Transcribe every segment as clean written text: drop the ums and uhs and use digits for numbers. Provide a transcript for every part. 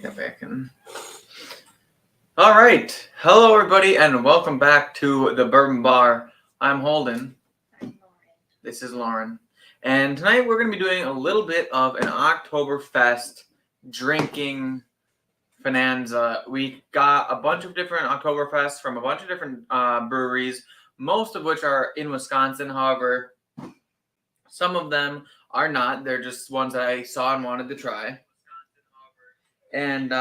Get back in. All right. Hello, everybody, and welcome back to the Bourbon Bar. I'm Holden. I'm Loren. This is Lauren. And tonight we're going to be doing a little bit of an Oktoberfest drinking bonanza. We got a bunch of different Oktoberfests from a bunch of different breweries, most of which are in Wisconsin. However, some of them are not. They're just ones that I saw and wanted to try. And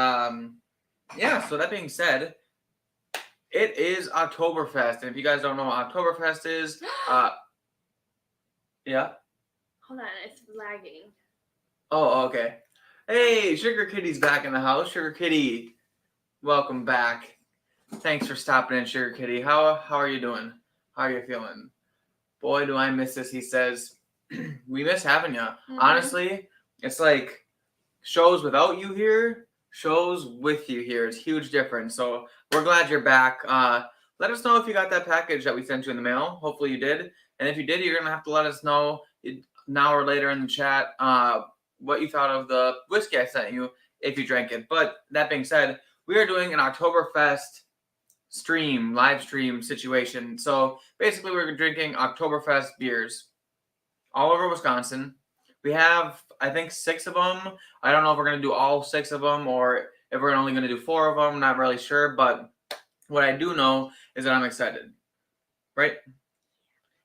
yeah, so that being said, it is Oktoberfest. And if you guys don't know what Oktoberfest is, yeah. Hold on, it's lagging. Oh, okay. Hey, Sugar Kitty's back in the house. Sugar Kitty, welcome back. Thanks for stopping in, Sugar Kitty. How are you doing? How are you feeling? Boy, do I miss this, he says. We miss having you. Mm-hmm. Honestly, it's like shows without you here, shows with you here. It's a huge difference. So we're glad you're back. Let us know if you got that package that we sent you in the mail. Hopefully you did. And if you did, you're going to have to let us know now or later in the chat what you thought of the whiskey I sent you if you drank it. But that being said, we are doing an Oktoberfest live stream situation. So basically we're drinking Oktoberfest beers all over Wisconsin. We have, I think, 6 of them. I don't know if we're going to do all 6 of them or if we're only going to do 4 of them. I'm not really sure. But what I do know is that I'm excited. Right?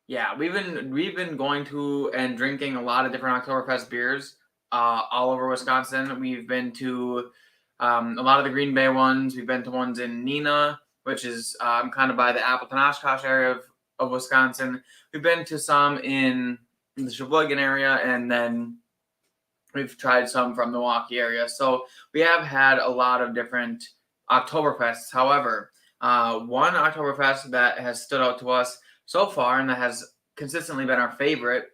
Yeah, we've been going to and drinking a lot of different Oktoberfest beers all over Wisconsin. We've been to a lot of the Green Bay ones. We've been to ones in Neenah, which is kind of by the Appleton Oshkosh area of Wisconsin. We've been to some in the Sheboygan area, and then we've tried some from the Milwaukee area. So we have had a lot of different Oktoberfests. However, one Oktoberfest that has stood out to us so far and that has consistently been our favorite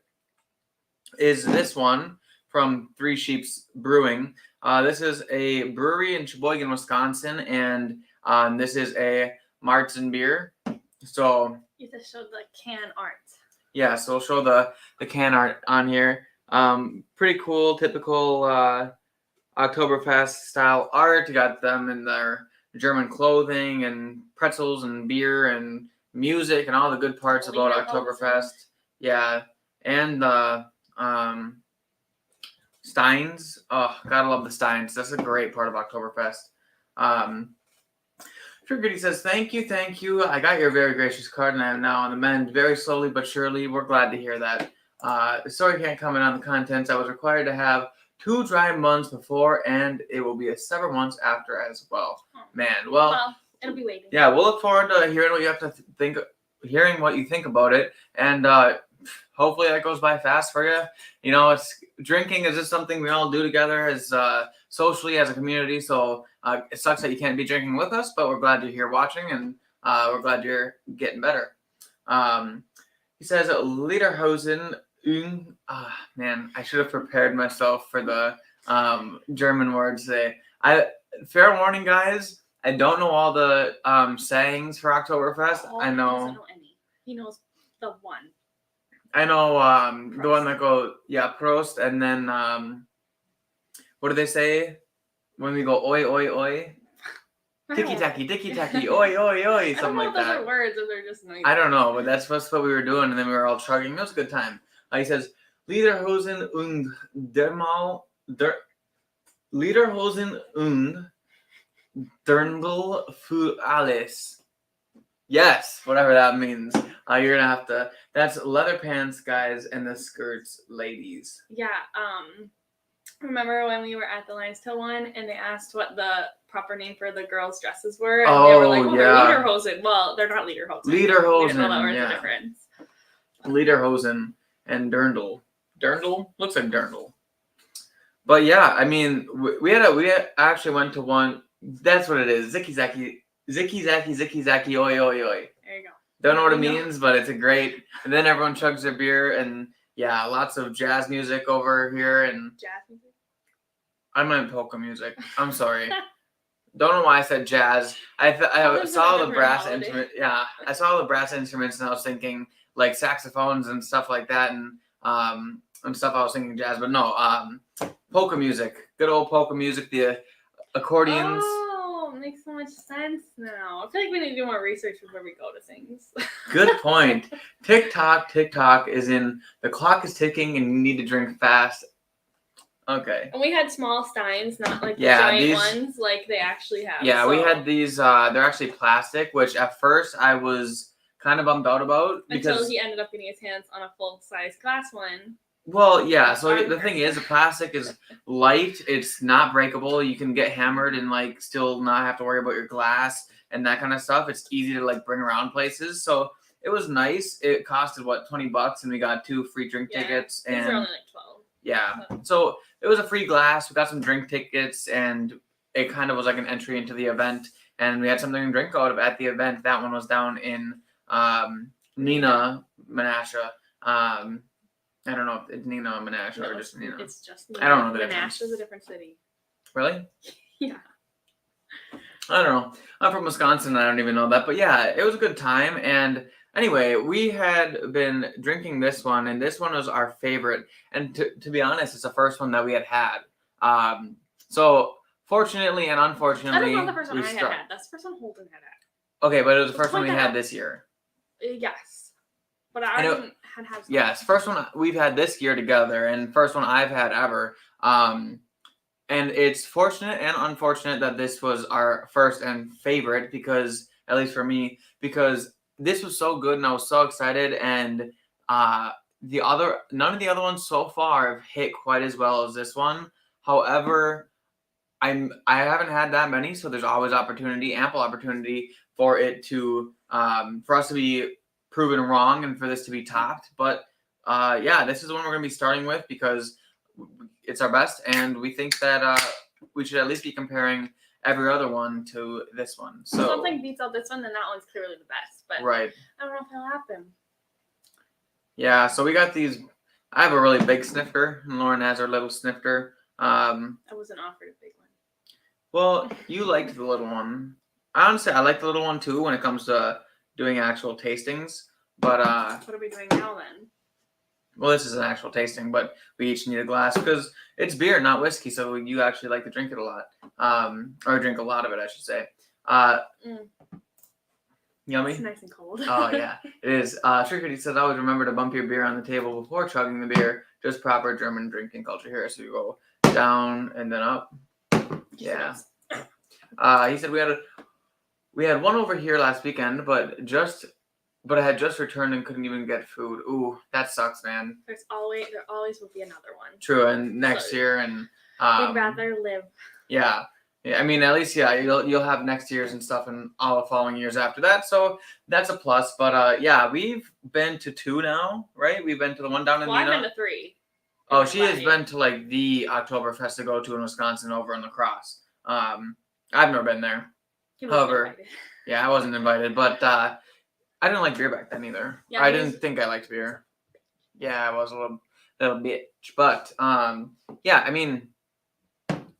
is this one from Three Sheeps Brewing. This is a brewery in Sheboygan, Wisconsin, and this is a Marzen beer. So you just showed the can art. Yeah, so we'll show the can art on here. Pretty cool, typical Oktoberfest style art. You got them in their German clothing and pretzels and beer and music and all the good parts about Oktoberfest. Yeah, and the Steins. Oh, gotta love the Steins. That's a great part of Oktoberfest. Sugar says, thank you. I got your very gracious card and I am now on the mend very slowly but surely. We're glad to hear that. Sorry can't comment on the contents. I was required to have 2 dry months before and it will be 7 months after as well. Man, well, it'll be waiting. Yeah, we'll look forward to hearing what you have to think, hearing what you think about it. And hopefully that goes by fast for you. You know, it's drinking is just something we all do together as socially as a community. So it sucks that you can't be drinking with us, but we're glad you're here watching, and we're glad you're getting better. He says, Lederhosen. Man, I should have prepared myself for the German words today. Fair warning, guys. I don't know all the sayings for Oktoberfest. I know. He doesn't know any. He knows the one. I know the one that go, Prost, and then what do they say when we go oi oi oi? Ticky tacky, oi oi oi, something like that. I don't know if those are words or they're just noises. I don't know, but that's what we were doing, and then we were all chugging. It was a good time. He says, Lederhosen und Lederhosen und Dirndl für alles. Yes, whatever that means. You're gonna have to. That's leather pants, guys, and the skirts, ladies. Yeah. Remember when we were at the Lions Till one and they asked what the proper name for the girls' dresses were? And they were like, they're Lederhosen. Well, they're not Lederhosen. Lederhosen. That was the difference. Lederhosen and Dirndl. Dirndl? Looks like Dirndl. But yeah, I mean, we actually went to one. That's what it is. Zicky Zacky, oi, oi, oi. There you go. Don't know what it means, but it's a great. And then everyone chugs their beer, and yeah, lots of jazz music over here. And jazz music? I meant polka music. I'm sorry. Don't know why I said jazz. I saw the brass instrument. Yeah, I saw the brass instruments, and I was thinking like saxophones and stuff like that, and stuff. I was thinking jazz, but no, polka music. Good old polka music. The accordions. Oh, it makes so much sense now. I feel like we need to do more research before we go to things. Good point. TikTok is in. The clock is ticking, and you need to drink fast. Okay. And we had small steins, not like the Yeah, giant these- ones like they actually have. Yeah, we so- had these. They're actually plastic, which at first I was kind of bummed out about Until because he ended up getting his hands on a full-size glass one. well, yeah. So Arm the thing hair. is, the plastic is light. It's not breakable. You can get hammered and like still not have to worry about your glass and that kind of stuff. It's easy to like bring around places. So it was nice. It costed what, $20, and we got 2 free drink Yeah, tickets. These And are only like 12. yeah, so it was a free glass. We got some drink tickets, and it kind of was like an entry into the event. And we had something to drink out of at the event. That one was down in Nina, Menasha. I don't know if it's Nina Menasha or just Nina. It's just I don't know the difference. Menasha's a different city. Really? Yeah. I don't know. I'm from Wisconsin. I don't even know that. But yeah, it was a good time. And anyway, we had been drinking this one, and this one was our favorite. And to be honest, it's the first one that we had. So fortunately and unfortunately, That was not the first one I had. That's the first one Holden had. Okay, but it was the Let's first one we point that had out. this year. Yes. But I didn't have some. Yes, first one we've had this year together, and first one I've had ever. And it's fortunate and unfortunate that this was our first and favorite because, at least for me, because this was so good and I was so excited. And none of the other ones so far have hit quite as well as this one. However, I haven't had that many, so there's always ample opportunity for it to for us to be proven wrong and for this to be topped. But yeah, this is the one we're going to be starting with because it's our best, and we think that we should at least be comparing every other one to this one. So if something beats out this one, then that one's clearly the best. But right. I don't know if that'll happen. Yeah, so we got these. I have a really big snifter, and Loren has her little snifter. I wasn't offered a big one. Well, you liked the little one. Honestly, I like the little one too when it comes to doing actual tastings. But what are we doing now then? well, this is an actual tasting, but we each need a glass because it's beer, not whiskey. So you actually like to drink it a lot, or drink a lot of it, I should say. Yummy. It's nice and cold. Oh yeah, it is. Trickety says always remember to bump your beer on the table before chugging the beer. Just proper German drinking culture here. So you go down and then up. Yeah. He said we had one over here last weekend, but I had just returned and couldn't even get food. Ooh, that sucks, man. There always will be another one. True, and next year and we'd rather live. Yeah. I mean, at least you'll have next year's and stuff and all the following years after that. So that's a plus. But yeah, we've been to 2 now, right? We've been to the one down in Nina. I've been to 3. Oh, she has been to like the Oktoberfest to go to in Wisconsin over in La Crosse. I've never been there. However, yeah, I wasn't invited, but I didn't like beer back then either. Yeah, I didn't think I liked beer. Yeah, I was a little bitch. But yeah, I mean,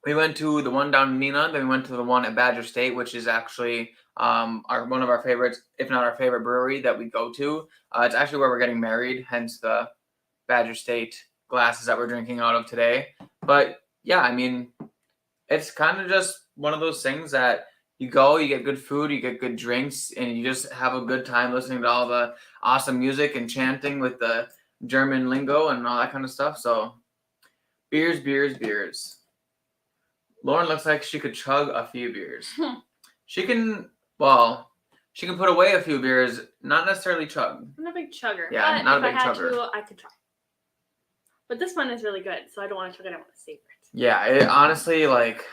we went to the one down in Nina, then we went to the one at Badger State, which is actually one of our favorites, if not our favorite brewery that we go to. It's actually where we're getting married, hence the Badger State glasses that we're drinking out of today. But yeah, I mean, it's kind of just one of those things that you go, you get good food, you get good drinks, and you just have a good time listening to all the awesome music and chanting with the German lingo and all that kind of stuff. So beers. Loren looks like she could chug a few beers. She can put away a few beers, not necessarily chug. I'm not a big chugger. Yeah, but not if a big I had chugger. to, I could try. But this one is really good, so I don't want to chug it. I want to savor it. Yeah, it honestly, like,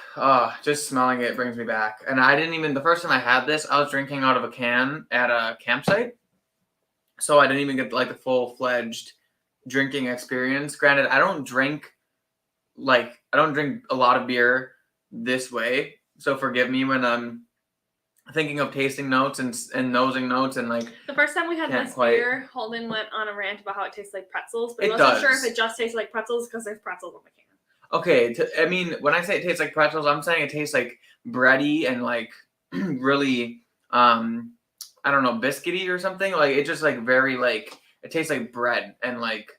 just smelling it brings me back. And I didn't even, the first time I had this, I was drinking out of a can at a campsite. So I didn't even get like the full-fledged drinking experience. Granted, I don't drink a lot of beer this way. So forgive me when I'm thinking of tasting notes and nosing notes and like. The first time we had this beer, Holden went on a rant about how it tastes like pretzels, but he wasn't sure if it just tastes like pretzels because there's pretzels on the can. Okay, I mean, when I say it tastes like pretzels, I'm saying it tastes like bready and like really, I don't know, biscuity or something. Like it just like very like, it tastes like bread and like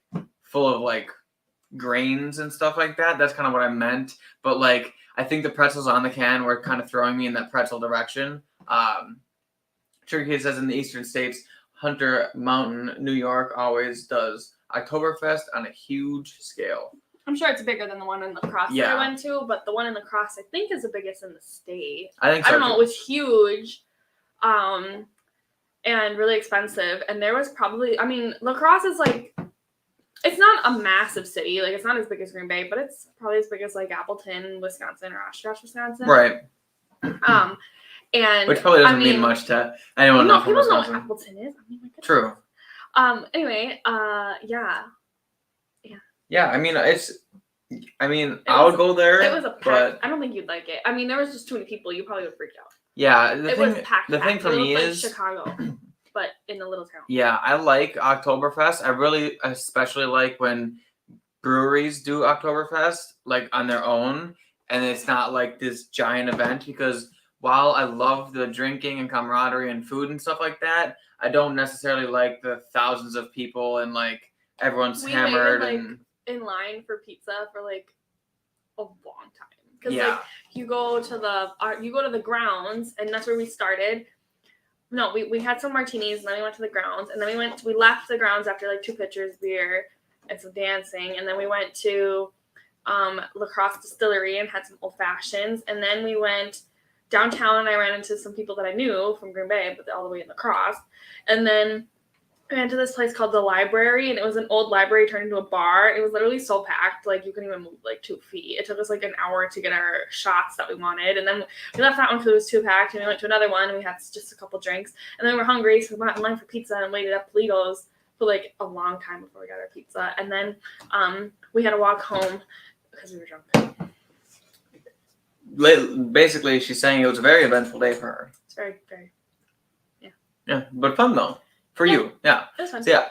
full of like grains and stuff like that. That's kind of what I meant. But like, I think the pretzels on the can were kind of throwing me in that pretzel direction. Turkey says in the eastern states, Hunter Mountain, New York, always does Oktoberfest on a huge scale. I'm sure it's bigger than the one in La Crosse that I went to, but the one in La Crosse I think is the biggest in the state. I think so. I don't know. It was huge, and really expensive. And there was probably, I mean, La Crosse is like, it's not a massive city. Like, it's not as big as Green Bay, but it's probably as big as like Appleton, Wisconsin, or Oshkosh, Wisconsin. Right. And which probably doesn't mean much to anyone. No, people know what Appleton is. I mean, my goodness. True. Anyway, yeah. Yeah, I mean, I would go there. It was a pack. I don't think you'd like it. I mean, there was just too many people. You probably would freak out. Yeah, it was packed. The thing for me like is Chicago, but in a little town. Yeah, I like Oktoberfest. I really especially like when breweries do Oktoberfest, like on their own, and it's not like this giant event, because while I love the drinking and camaraderie and food and stuff like that, I don't necessarily like the thousands of people and like everyone's hammered waited, in line for pizza for like a long time, because like you go to the grounds, and that's where we started. No, we had some martinis, and then we went to the grounds, and then we left the grounds after like 2 pitchers of beer and some dancing, and then we went to La Crosse Distillery and had some old fashions, and then we went downtown, and I ran into some people that I knew from Green Bay, but all the way in La Crosse, and then I went to this place called The Library, and it was an old library turned into a bar. It was literally so packed, like you couldn't even move like 2 feet. It took us like an hour to get our shots that we wanted, and then we left that one because it was too packed, and we went to another one, and we had just a couple drinks, and then we were hungry, so we went in line for pizza and waited at Polito's for like a long time before we got our pizza, and then we had to walk home because we were drunk. Basically, she's saying it was a very eventful day for her. It's very, very, yeah, but fun though. For you, yeah. It was fun. So, yeah,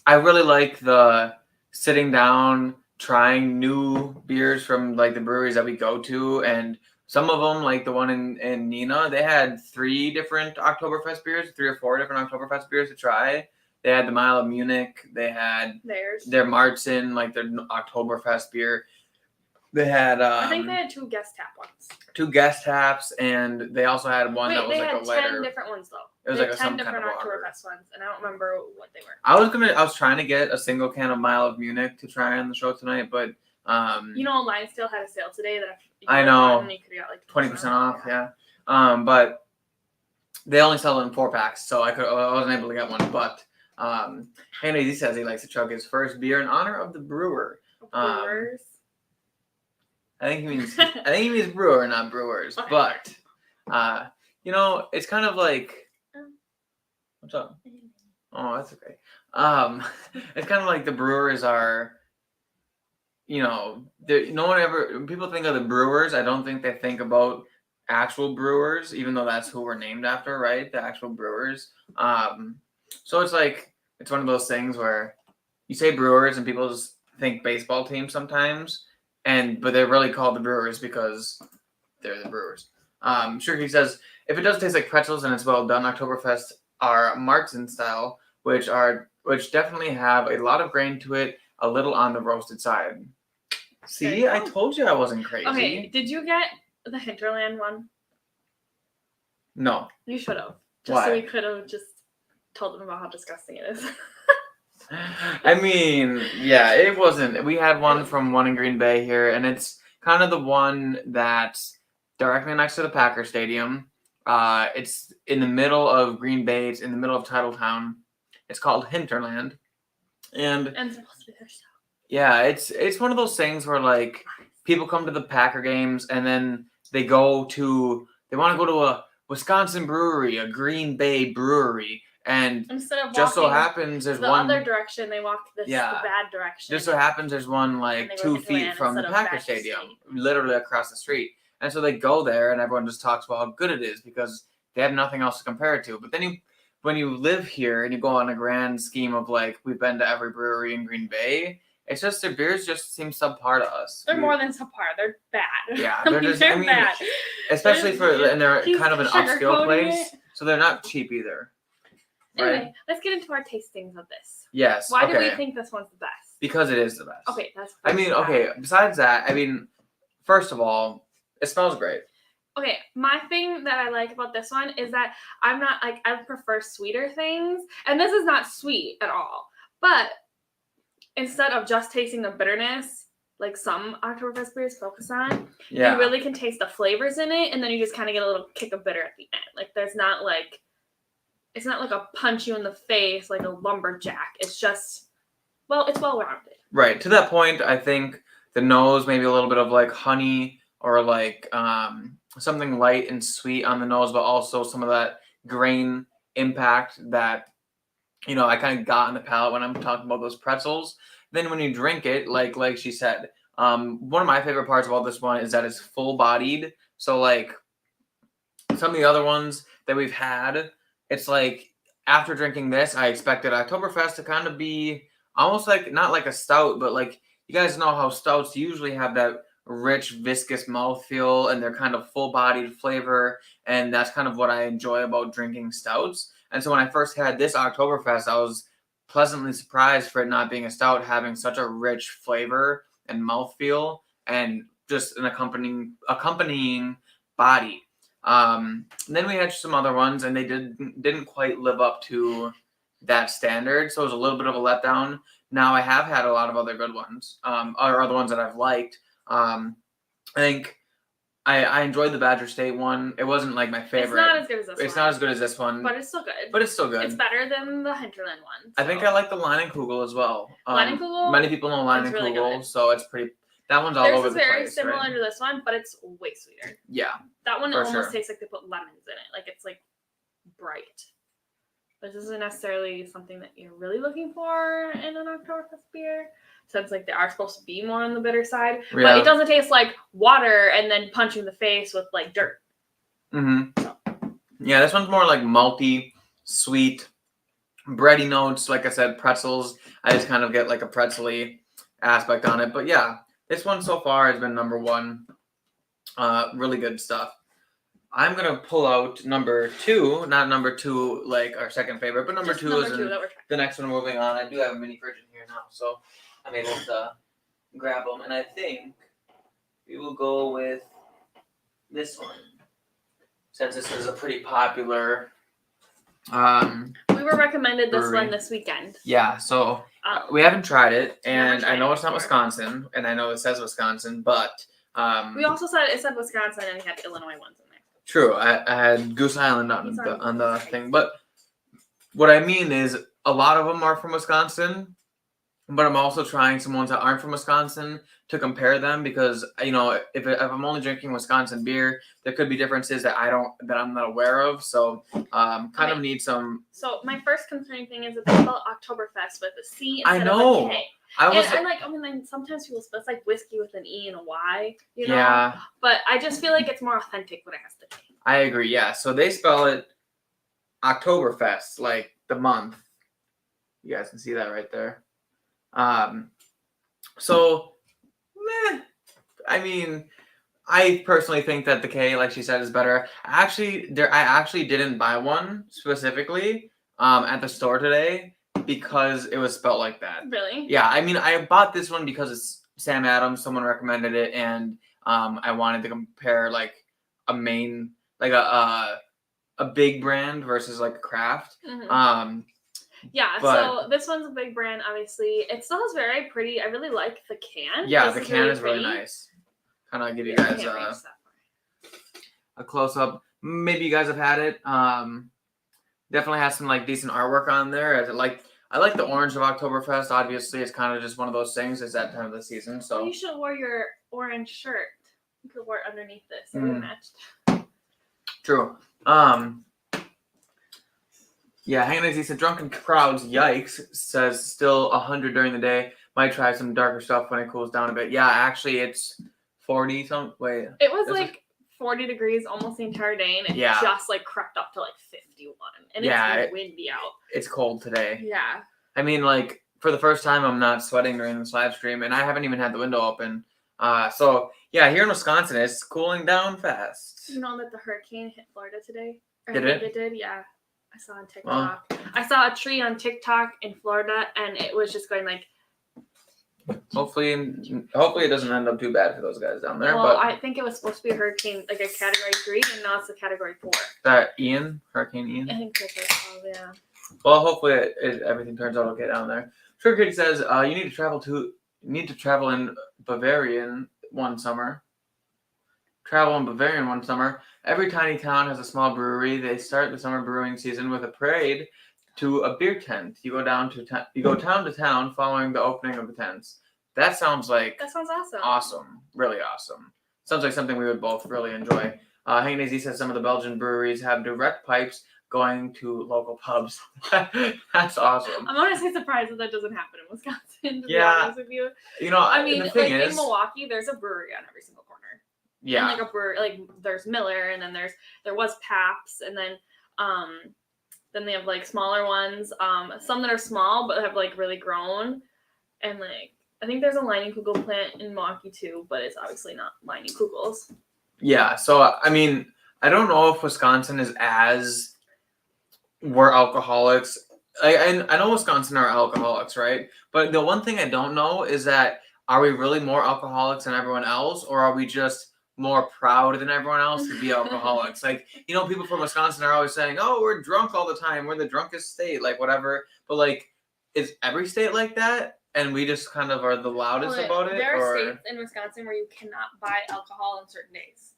I really like the sitting down, trying new beers from like the breweries that we go to, and some of them, like the one in Neenah, they had 3 different Oktoberfest beers, 3 or 4 different Oktoberfest beers to try. They had the Mile of Munich, they had their Marzen, like their Oktoberfest beer. They had I think they had 2 guest tap ones. 2 guest taps, and they also had one that was like a lighter. They had 10 different ones though. It was like 10 different Oktoberfest ones, and I don't remember what they were. I was trying to get a single can of Mile of Munich to try on the show tonight, but Lion still had a sale today that I know you could get like 20% off. Yeah. But they only sell it in 4-packs, so I wasn't able to get one. But Henry says he likes to chug his first beer in honor of the brewer. Brewers. I think he means brewer, not brewers. Okay. But it's kind of like, what's up? Oh, that's okay. It's kind of like the brewers are, no one ever, when people think of the brewers, I don't think they think about actual brewers, even though that's who we're named after, right? The actual brewers. So it's like, it's one of those things where you say brewers and people just think baseball team sometimes, but they're really called the Brewers because they're the Brewers. Shirky says, if it does taste like pretzels and it's well done, Oktoberfest are Marzen style, which definitely have a lot of grain to it, a little on the roasted side. See, I told you I wasn't crazy. Okay, did you get the Hinterland one? No. You should have. Why? So we could have just told them about how disgusting it is. I mean, yeah, it wasn't. We had one from one in Green Bay here, and it's kind of the one that's directly next to the Packer Stadium. It's in the middle of Green Bay. It's in the middle of Titletown. It's called Hinterland. And supposed to be their style. Yeah, it's one of those things where like people come to the Packer games and then they want to go to a Wisconsin brewery, a Green Bay brewery. And instead of just so happens there's the one other direction, they walk the bad direction. Just so happens there's one like 2 feet from the Packer Stadium, literally across the street. And so they go there, and everyone just talks about how good it is because they have nothing else to compare it to. But then when you live here and you go on a grand scheme of like we've been to every brewery in Green Bay, it's just their beers just seem subpar to us. They're more than subpar. They're bad. Yeah, they're bad. Especially and they're kind of an upscale place, so they're not cheap either. Anyway, right? Let's get into our tastings of this. Yes. Why do we think this one's the best? Because it is the best. Okay, that's. Besides that, first of all, It smells great. Okay, my thing that I like about this one is that I'm not like, I prefer sweeter things, and this is not sweet at all. But instead of just tasting the bitterness, like some Oktoberfest beers focus on, you really can taste the flavors in it, and then you just kind of get a little kick of bitter at the end. Like there's not like, it's not like a punch you in the face like a lumberjack. It's just, well, it's well-rounded. Right. To that point, I think the nose, maybe a little bit of like honey or like something light and sweet on the nose, but also some of that grain impact that, you know, I kind of got in the palate when I'm talking about those pretzels. Then when you drink it, like she said, one of my favorite parts about this one is that it's full-bodied. So like some of the other ones that we've had, it's like after drinking this, I expected Oktoberfest to kind of be almost like, not like a stout, but like, you guys know how stouts usually have that rich, viscous mouthfeel, and they're kind of full-bodied flavor, and that's kind of what I enjoy about drinking stouts. And so when I first had this Oktoberfest, I was pleasantly surprised for it not being a stout, having such a rich flavor and mouthfeel, and just an accompanying body. Then we had some other ones, and they didn't quite live up to that standard, so it was a little bit of a letdown. Now I have had a lot of other good ones, or other ones that I've liked. I think I enjoyed the Badger State one. It wasn't like my favorite. It's not as good as this one. It's not as good as this one. But it's still good. It's better than the Hinterland one. So. I think I like the Leinenkugel as well. Leinenkugel? Many people know Leinenkugel, really, so it's pretty... That one's all over the place. Theirs is very similar to this one, but it's way sweeter. Yeah. That one almost tastes like they put lemons in it. Like it's like bright. But this isn't necessarily something that you're really looking for in an Oktoberfest beer, since like they are supposed to be more on the bitter side. Yeah. But it doesn't taste like water and then punch you in the face with like dirt. Mm-hmm. So. Yeah, this one's more like malty, sweet, bready notes. Like I said, pretzels. I just kind of get like a pretzely aspect on it. But yeah, this one so far has been number one. Really good stuff. I'm going to pull out number two, not number two like our second favorite, but number two is the next one moving on. I do have a mini fridge in here now, so I'm able to grab them. And I think we will go with this one, since this is a pretty popular... we were recommended this one this weekend. Yeah, so we haven't tried it, and I know it's not Wisconsin, and I know it says Wisconsin, but... we also said it said Wisconsin, and we had Illinois ones in there. True, I had Goose Island on the thing, but what I mean is a lot of them are from Wisconsin, but I'm also trying some ones that aren't from Wisconsin to compare them, because you know, if I'm only drinking Wisconsin beer, there could be differences that I'm not aware of. So kind of need some. So my first concerning thing is that they spell Oktoberfest with a C instead of a K. And sometimes people spell, it's like whiskey with an E and a Y, you know? Yeah. But I just feel like it's more authentic when it has the K. I agree, yeah. So they spell it Oktoberfest, like the month. You guys can see that right there. So, meh. I mean, I personally think that the K, like she said, is better. I actually didn't buy one specifically at the store today, because it was spelled like that. Really? Yeah, I mean, I bought this one because it's Sam Adams. Someone recommended it, and I wanted to compare like a main, like a big brand versus like a craft. Mm-hmm. Yeah, so this one's a big brand, obviously. It still is very pretty. I really like the can. Yeah, the can is really nice. Kind of give you guys a close up. Maybe you guys have had it. Definitely has some like decent artwork on there. I like the orange of Oktoberfest. Obviously, it's kind of just one of those things. It's that time of the season. So you should have wore your orange shirt. You could wear it underneath this. It would have matched. True. Yeah, hanging is decent. Drunken crowds, yikes, says still 100 during the day. Might try some darker stuff when it cools down a bit. Yeah, actually, it's 40 something. Wait. It was like 40 degrees almost the entire day, and it just like crept up to like 51. And it's windy out. It's cold today. Yeah. I mean, like, for the first time, I'm not sweating during this live stream, and I haven't even had the window open. So, yeah, here in Wisconsin, it's cooling down fast. You know that the hurricane hit Florida today? Did it? It did, yeah. I saw on TikTok. I saw a tree on TikTok in Florida, and it was just going like Hopefully it doesn't end up too bad for those guys down there. Well, but I think it was supposed to be a hurricane, like a category 3, and now it's a category 4. That Hurricane Ian. I think that's what it's called, yeah. Well, hopefully everything turns out okay down there. Sugar Kitty says you need to travel in Bavarian one summer. Travel in Bavarian one summer. Every tiny town has a small brewery. They start the summer brewing season with a parade to a beer tent. You go town to town following the opening of the tents. That sounds awesome. Awesome. Really awesome. Sounds like something we would both really enjoy. Hank Daisy says some of the Belgian breweries have direct pipes going to local pubs. That's awesome. I'm honestly surprised that doesn't happen in Wisconsin, to be Yeah. honest with you. I mean, the thing like is, in Milwaukee, there's a brewery on every single corner. Yeah. And like a brewery, like there's Miller, and then there was Pabst, and then they have like smaller ones, some that are small but have like really grown, and like I think there's a Leinenkugel plant in Milwaukee too, but it's obviously not Leinenkugel's. Yeah, so I mean, I don't know if Wisconsin is as we're alcoholics. I know Wisconsin are alcoholics, right? But the one thing I don't know is that are we really more alcoholics than everyone else, or are we just more proud than everyone else to be alcoholics? Like, people from Wisconsin are always saying, "Oh, we're drunk all the time. We're the drunkest state," like whatever. But like, is every state like that? And we just kind of are the loudest about it? There are states in Wisconsin where you cannot buy alcohol on certain days.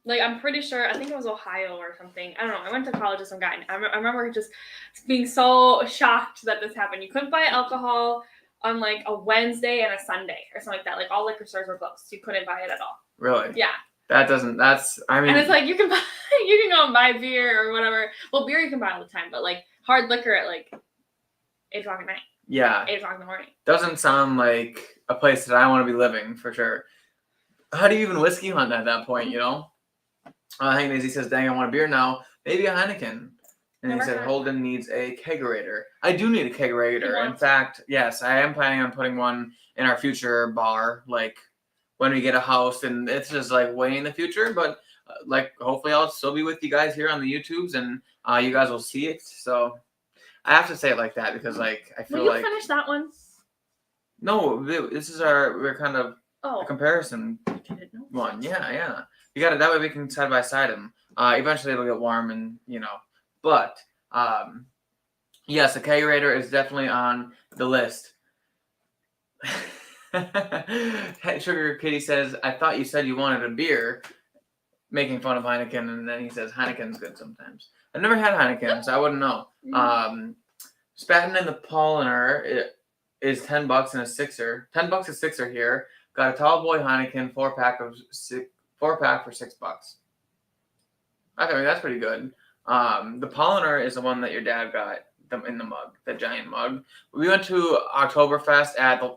Like, I'm pretty sure, I think it was Ohio or something. I don't know. I went to college with some guy. I remember just being so shocked that this happened. You couldn't buy alcohol on, like, a Wednesday and a Sunday or something like that. Like, all liquor stores were closed. You couldn't buy it at all. Really? Yeah. And it's like, you can go and buy beer or whatever. Well, beer you can buy all the time, but, like, hard liquor at, like, 8 o'clock at night. Yeah. 8 o'clock in the morning. Doesn't sound like a place that I want to be living, for sure. How do you even whiskey hunt at that point, Hank Daisy says, "Dang, I want a beer now. Maybe a Heineken." And he said, "Holden needs a kegerator." I do need a kegerator. In fact, yes, I am planning on putting one in our future bar, like when we get a house, and it's just like way in the future. But like, hopefully, I'll still be with you guys here on the YouTubes, and you guys will see it. So I have to say it like that because, like, I feel like. Will you finish that one? No, this is we're kind of a comparison one. Yeah. You got it. That way we can side by side them. Eventually it'll get warm and, but, yes, a kegerator is definitely on the list. Sugar Kitty says, "I thought you said you wanted a beer," making fun of Heineken, and then he says, "Heineken's good sometimes." I've never had Heineken, so I wouldn't know. Spaten and the Polliner is $10 and a sixer. $10 a sixer here. Got a tall boy Heineken 4-pack for $6. I think that's pretty good. The Polliner is the one that your dad got in the mug, the giant mug. We went to Oktoberfest at the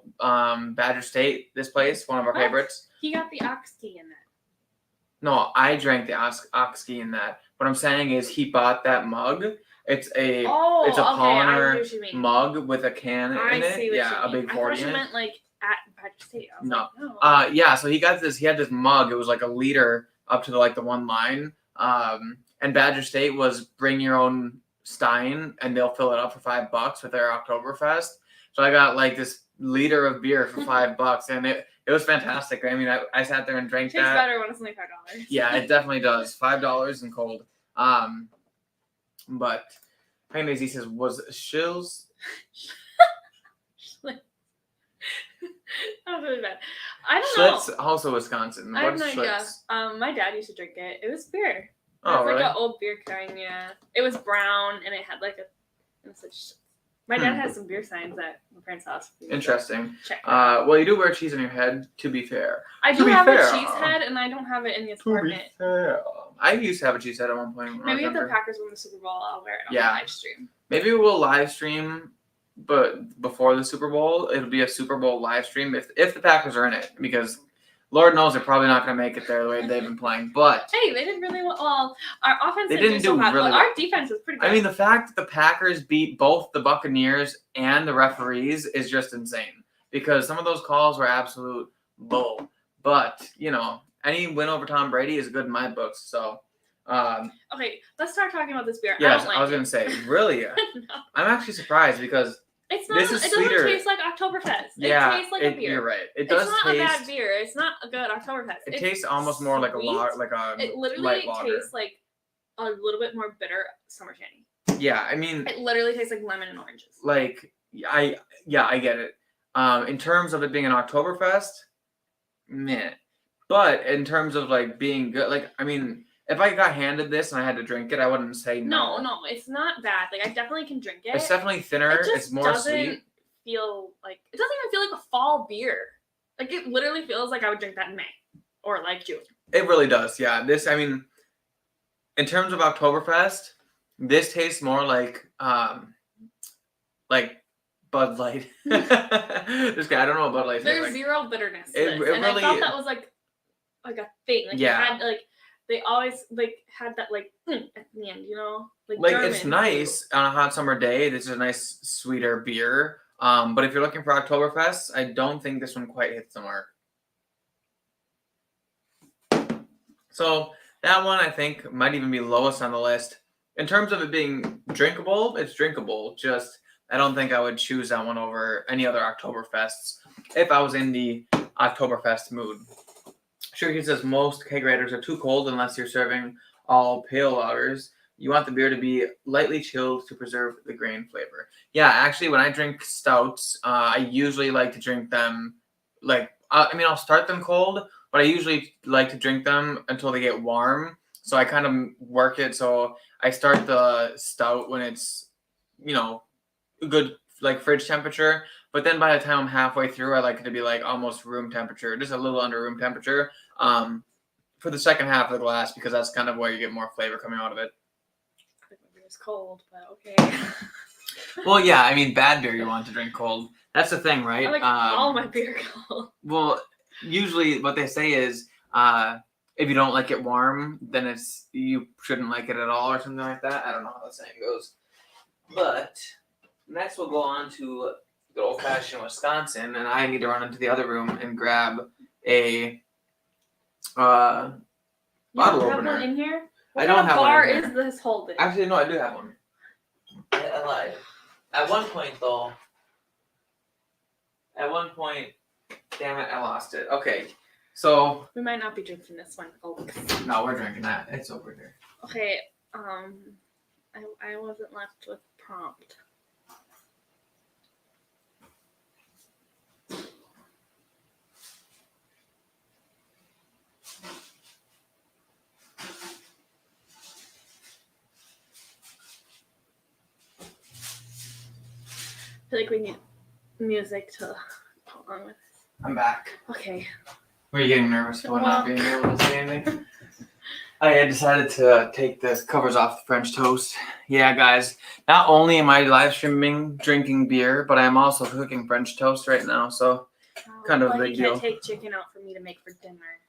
Badger State. This place, one of our favorites. He got the Oxkey in that. No, I drank the Oxkey in that. What I'm saying is he bought that mug. It's a Polliner mug with a can in it. Yeah, a big 40 in it. Meant like at Badger State. No. Yeah, so he got this. He had this mug. It was like a liter up to the one line. And Badger State was bring your own stein, and they'll fill it up for $5 with their Oktoberfest. So I got like this liter of beer for $5, and it was fantastic. I mean, I sat there and drank that. Tastes better when it's only $5. Yeah, it definitely does. $5 and cold. But Hank Daisy says, "Was Shills?" That was really bad. I don't know. Schlitz, also Wisconsin. I have no idea. Schlitz? My dad used to drink it. It was beer. Oh, really? Like an old beer kind, yeah. It was brown, and it had like my dad has some beer signs at my parents' house. Interesting. Well, you do wear cheese on your head, to be fair. I do have a cheese head, and I don't have it in the apartment. To be fair. I used to have a cheese head at one point. Maybe if the Packers win the Super Bowl, I'll wear it on the live stream. Maybe we'll live stream, but before the Super Bowl, it'll be a Super Bowl live stream if the Packers are in it, because Lord knows they're probably not going to make it there the way they've been playing. But hey, they did really well. Our offense didn't do really well. Our defense was pretty good. I mean, the fact that the Packers beat both the Buccaneers and the referees is just insane, because some of those calls were absolute bull. But, any win over Tom Brady is good in my books. So, okay, let's start talking about this beer. Yes, I was going to say, really, no. I'm actually surprised because It's not. This is it doesn't sweeter. taste like Oktoberfest. Yeah, it tastes like a beer. You're right. It does it's not taste. a bad beer. It's not a good Oktoberfest. It tastes almost more like a It literally light lager. tastes like a little bit more bitter summer shandy. Yeah, I mean, it literally tastes like lemon and oranges. Like I get it. In terms of it being an Oktoberfest, meh. But in terms of like being good, like I mean, if I got handed this and I had to drink it, I wouldn't say no. No, it's not bad. Like I definitely can drink it. It's definitely thinner. It's more sweet. Feel like it doesn't even feel like a fall beer. Like it literally feels like I would drink that in May or like June. It really does. Yeah. This, I mean, in terms of Oktoberfest, this tastes more like Bud Light. Just kidding. I don't know what Bud Light tastes like. There's zero bitterness. And really, I thought that was like a thing. Like yeah. it had like they always like had that like at the end, you know? Like it's nice on a hot summer day. This is a nice sweeter beer. But if you're looking for Oktoberfest, I don't think this one quite hits the mark. So that one I think might even be lowest on the list. In terms of it being drinkable, it's drinkable. Just I don't think I would choose that one over any other Oktoberfests if I was in the Oktoberfest mood. Sugarcane says most keg graders are too cold unless you're serving all pale lagers. You want the beer to be lightly chilled to preserve the grain flavor. Yeah, actually, when I drink stouts, I usually like to drink them like I'll start them cold, but I usually like to drink them until they get warm. So I kind of work it. So I start the stout when it's, good like fridge temperature. But then by the time I'm halfway through, I like it to be like almost room temperature, just a little under room temperature, for the second half of the glass because that's kind of where you get more flavor coming out of it. I think my beer is cold, but okay. Well, yeah, I mean, bad beer you want to drink cold. That's the thing, right? I like all my beer cold. Well, usually what they say is if you don't like it warm, then you shouldn't like it at all or something like that. I don't know how the saying goes. But next we'll go on to good old-fashioned Wisconsin, and I need to run into the other room and grab a bottle opener. One in here? I don't have one in here. What bar is this holding? Actually, no, I do have one. I lied. At one point, though, damn it, I lost it. Okay, so we might not be drinking this one, folks. No, we're drinking that. It's over here. Okay, I wasn't left with prompt. I feel like we need music to go on with this. I'm back. Okay. Were you getting nervous about not being able to say anything? I had decided to take the covers off the French toast. Yeah, guys. Not only am I live streaming drinking beer, but I'm also cooking French toast right now. So, kind of a big deal. You can't take chicken out for me to make for dinner.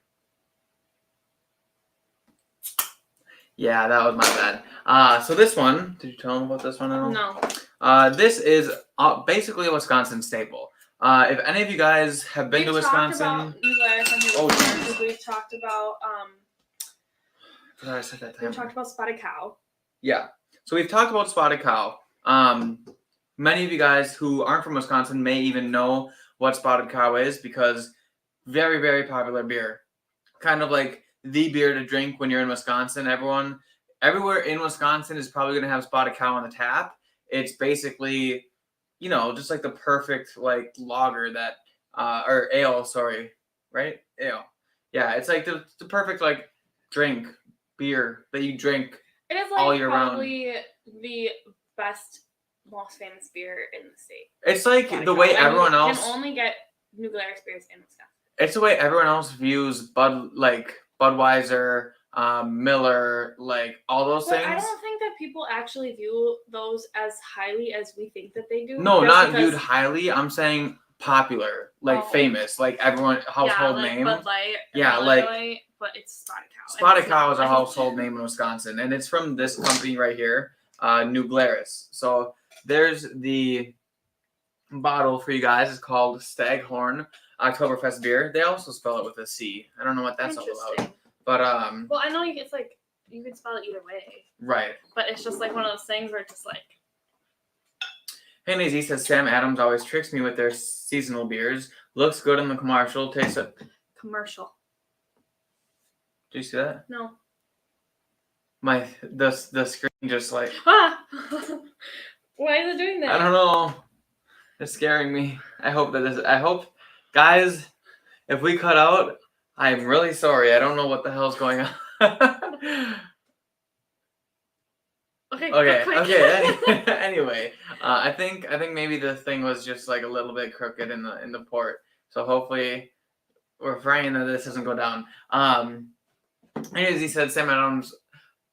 Yeah, that was my bad. So this one, did you tell them about this one at all? No. This is basically a Wisconsin staple. If any of you guys have been to Wisconsin, we've talked about I said that time. We've talked about spotted cow. Yeah, so we've talked about spotted cow. Many of you guys who aren't from Wisconsin may even know what spotted cow is because very, very popular beer. Kind of like the beer to drink when you're in Wisconsin. Everywhere in Wisconsin is probably going to have spotted cow on the tap. It's basically, just like the perfect like lager that, or ale, sorry, right? Ale. Yeah, it's like the perfect like drink beer that you drink it is like all year probably round. The best, most famous beer in the state. It's like the way everyone else can only get New Glarus beers in Wisconsin. It's the way everyone else views Budweiser, Miller, like all those things. I don't think that people actually view those as highly as we think that they do. No, not viewed highly. I'm saying popular, famous, like everyone household name. Bud Light, Light, but it's spotted cow. Spotted cow is a household name in Wisconsin, and it's from this company right here, New Glarus. So there's the bottle for you guys. It's called Staghorn Oktoberfest beer. They also spell it with a C. I don't know what that's all about. But well, I know it's like you can spell it either way. Right. But it's just like one of those things where it's just like. Henry Z says Sam Adams always tricks me with their seasonal beers. Looks good in the commercial. Tastes it. Commercial. Do you see that? No. The screen just like. Ah! Why is it doing that? I don't know. It's scaring me. I hope, guys, if we cut out, I'm really sorry. I don't know what the hell's going on. Okay. Anyway, I think maybe the thing was just like a little bit crooked in the port. So hopefully, we're praying that this doesn't go down. Anyways, he said Sam Adams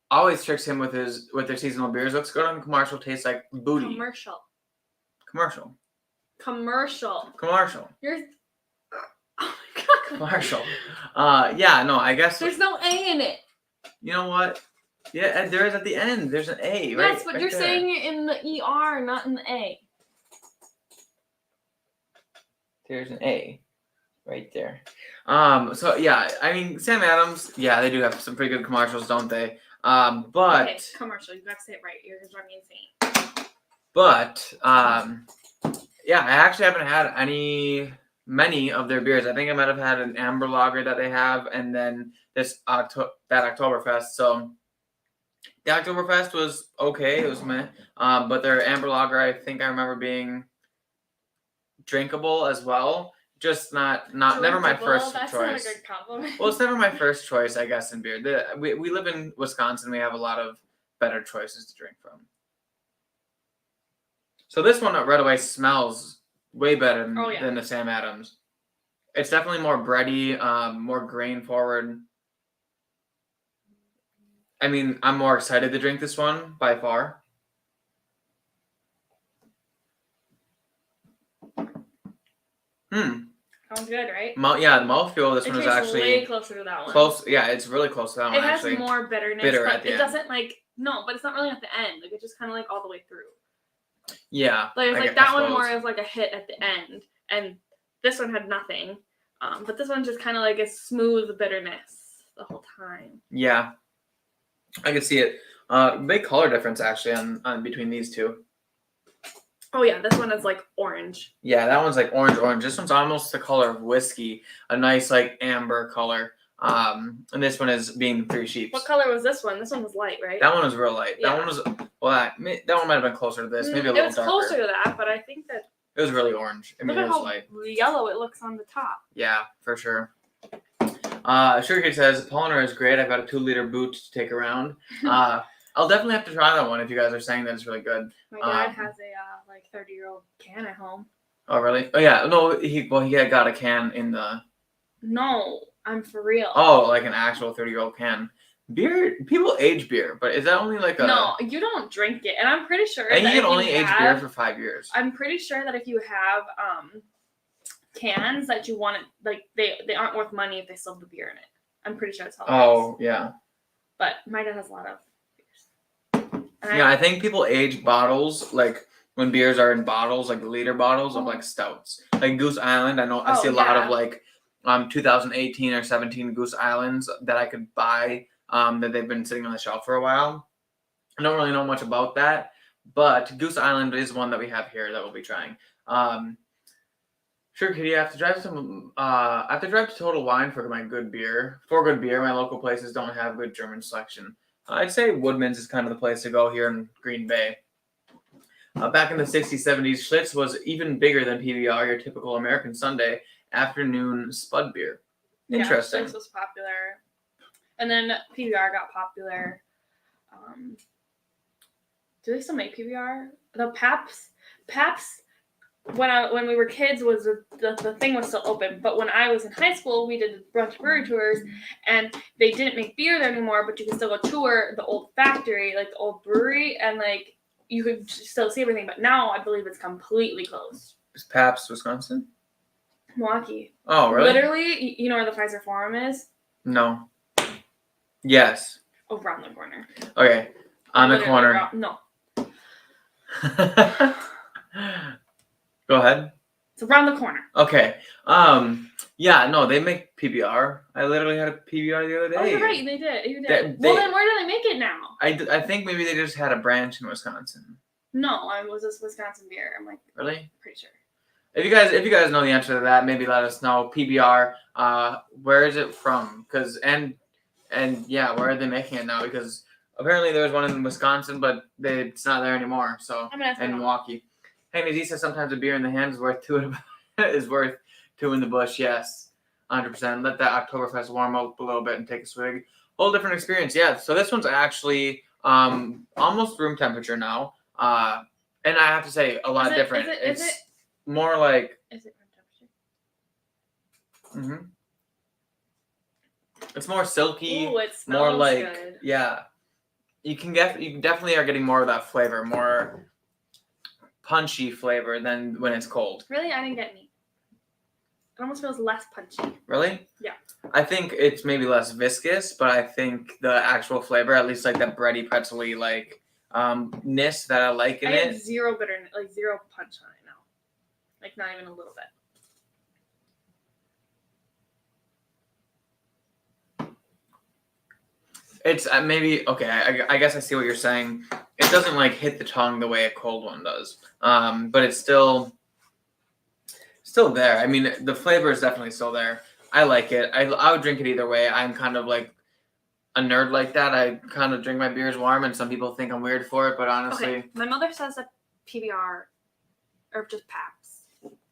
always tricks him with their seasonal beers. Looks good on commercial. Tastes like booty. Commercial. You're. Oh my god. Commercial. Yeah. No, I guess there's no A in it. You know what? Yeah, there is at the end. There's an A, right? Yes, but you're saying it in the ER, not in the A. There's an A right there. So yeah, I mean Sam Adams, yeah, they do have some pretty good commercials, don't they? But okay, commercial, you gotta say it right. You're insane. But yeah, I actually haven't had many of their beers. I think I might have had an amber lager that they have, and then that Oktoberfest. So the Oktoberfest was okay. It was meh. But their amber lager, I think I remember being drinkable as well. Just not never my first That's choice. Not a good compliment. Well, it's never my first choice, I guess, in beer. We live in Wisconsin. We have a lot of better choices to drink from. So this one right away smells way better than the Sam Adams. It's definitely more bready, more grain forward. I mean, I'm more excited to drink this one by far. Sounds good, right? Yeah, the mouthfeel of this one is actually way closer to that one. Close, yeah, it's really close to that one. It has actually. More bitterness, Bitter but at the it end. doesn't but it's not really at the end. Like it's just kind of like all the way through. Yeah. Like it's like that one more is like a hit at the end, and this one had nothing. But this one just kind of like a smooth bitterness the whole time. Yeah, I can see it. Big color difference actually on between these two. Oh yeah, this one is like orange. Yeah, that one's like orange. This one's almost the color of whiskey, a nice like amber color. And this one is being Three Sheeps. What color was this one? This one was light, right? That one was real light. Yeah. That one was that one might have been closer to this, maybe a little darker. It was closer to that, but I think that it was really orange. I mean, look it at was how light. yellow it looks on the top. Yeah, for sure. Sugar Kid says Polliner is great. I've got a 2-liter boot to take around. I'll definitely have to try that one if you guys are saying that it's really good. My dad has a like 30-year-old can at home. Oh really? Oh yeah. No, he got a can in the. No, I'm for real. Oh, like an actual 30-year-old can. Beer, people age beer, but is that only like a? No, you don't drink it, and I'm pretty sure. And you can only age beer for 5 years. I'm pretty sure that if you have cans that you want it, like they aren't worth money if they still have the beer in it. I'm pretty sure that's how. Oh yeah. But my dad has a lot of beers. Yeah, I think people age bottles like when beers are in bottles, like liter bottles of like stouts, like Goose Island. I see a lot of like 2018 or 17 Goose Islands that I could buy. That they've been sitting on the shelf for a while. I don't really know much about that, but Goose Island is one that we have here that we'll be trying. Sure, Kitty. I have to drive to Total Wine for good beer. My local places don't have good German selection. I'd say Woodman's is kind of the place to go here in Green Bay. Back in the 60s, 70s, Schlitz was even bigger than PBR, your typical American Sunday afternoon spud beer. Interesting. Yeah, Schlitz was popular. And then PBR got popular. Do they still make PBR? The Pabst, when we were kids, was the thing was still open. But when I was in high school, we did a bunch of brewery tours, and they didn't make beer there anymore. But you could still go tour the old factory, like the old brewery, and like you could still see everything. But now I believe it's completely closed. Is Pabst Wisconsin? Milwaukee. Oh, really? Literally, you know where the Pfizer Forum is? No. Yes. Around the corner. Okay. On the corner. No. Go ahead. It's around the corner. Okay. Yeah, no, they make PBR. I literally had a PBR the other day. Oh, you're right. They did. You did. Well, then where do they make it now? I think maybe they just had a branch in Wisconsin. No, I was this Wisconsin beer. I'm like Really? pretty sure. If you guys know the answer to that, maybe let us know. PBR. Where is it from? And yeah, where are they making it now? Because apparently there was one in Wisconsin, but it's not there anymore. So in Milwaukee. Hey, Z says sometimes a beer in the hand is worth two in the bush. Yes, 100%. Let that Oktoberfest warm up a little bit and take a swig. Whole different experience. Yeah. So this one's actually almost room temperature now. And I have to say a lot different. Is it more like. Is it room temperature? It's more silky. Ooh, it smells more like good. Yeah. You definitely are getting more of that flavor, more punchy flavor than when it's cold. Really, I didn't get any. It almost feels less punchy. Really? Yeah. I think it's maybe less viscous, but I think the actual flavor, at least like that bready, pretzel-y like ness that I like in it. I have zero bitterness, like zero punch on it now. Like not even a little bit. It's maybe okay. I guess I see what you're saying. It doesn't like hit the tongue the way a cold one does, but it's still there. I mean, the flavor is definitely still there. I like it. I would drink it either way. I'm kind of like a nerd like that. I kind of drink my beers warm, and some people think I'm weird for it, but honestly, okay. My mother says that PBR or just Pabst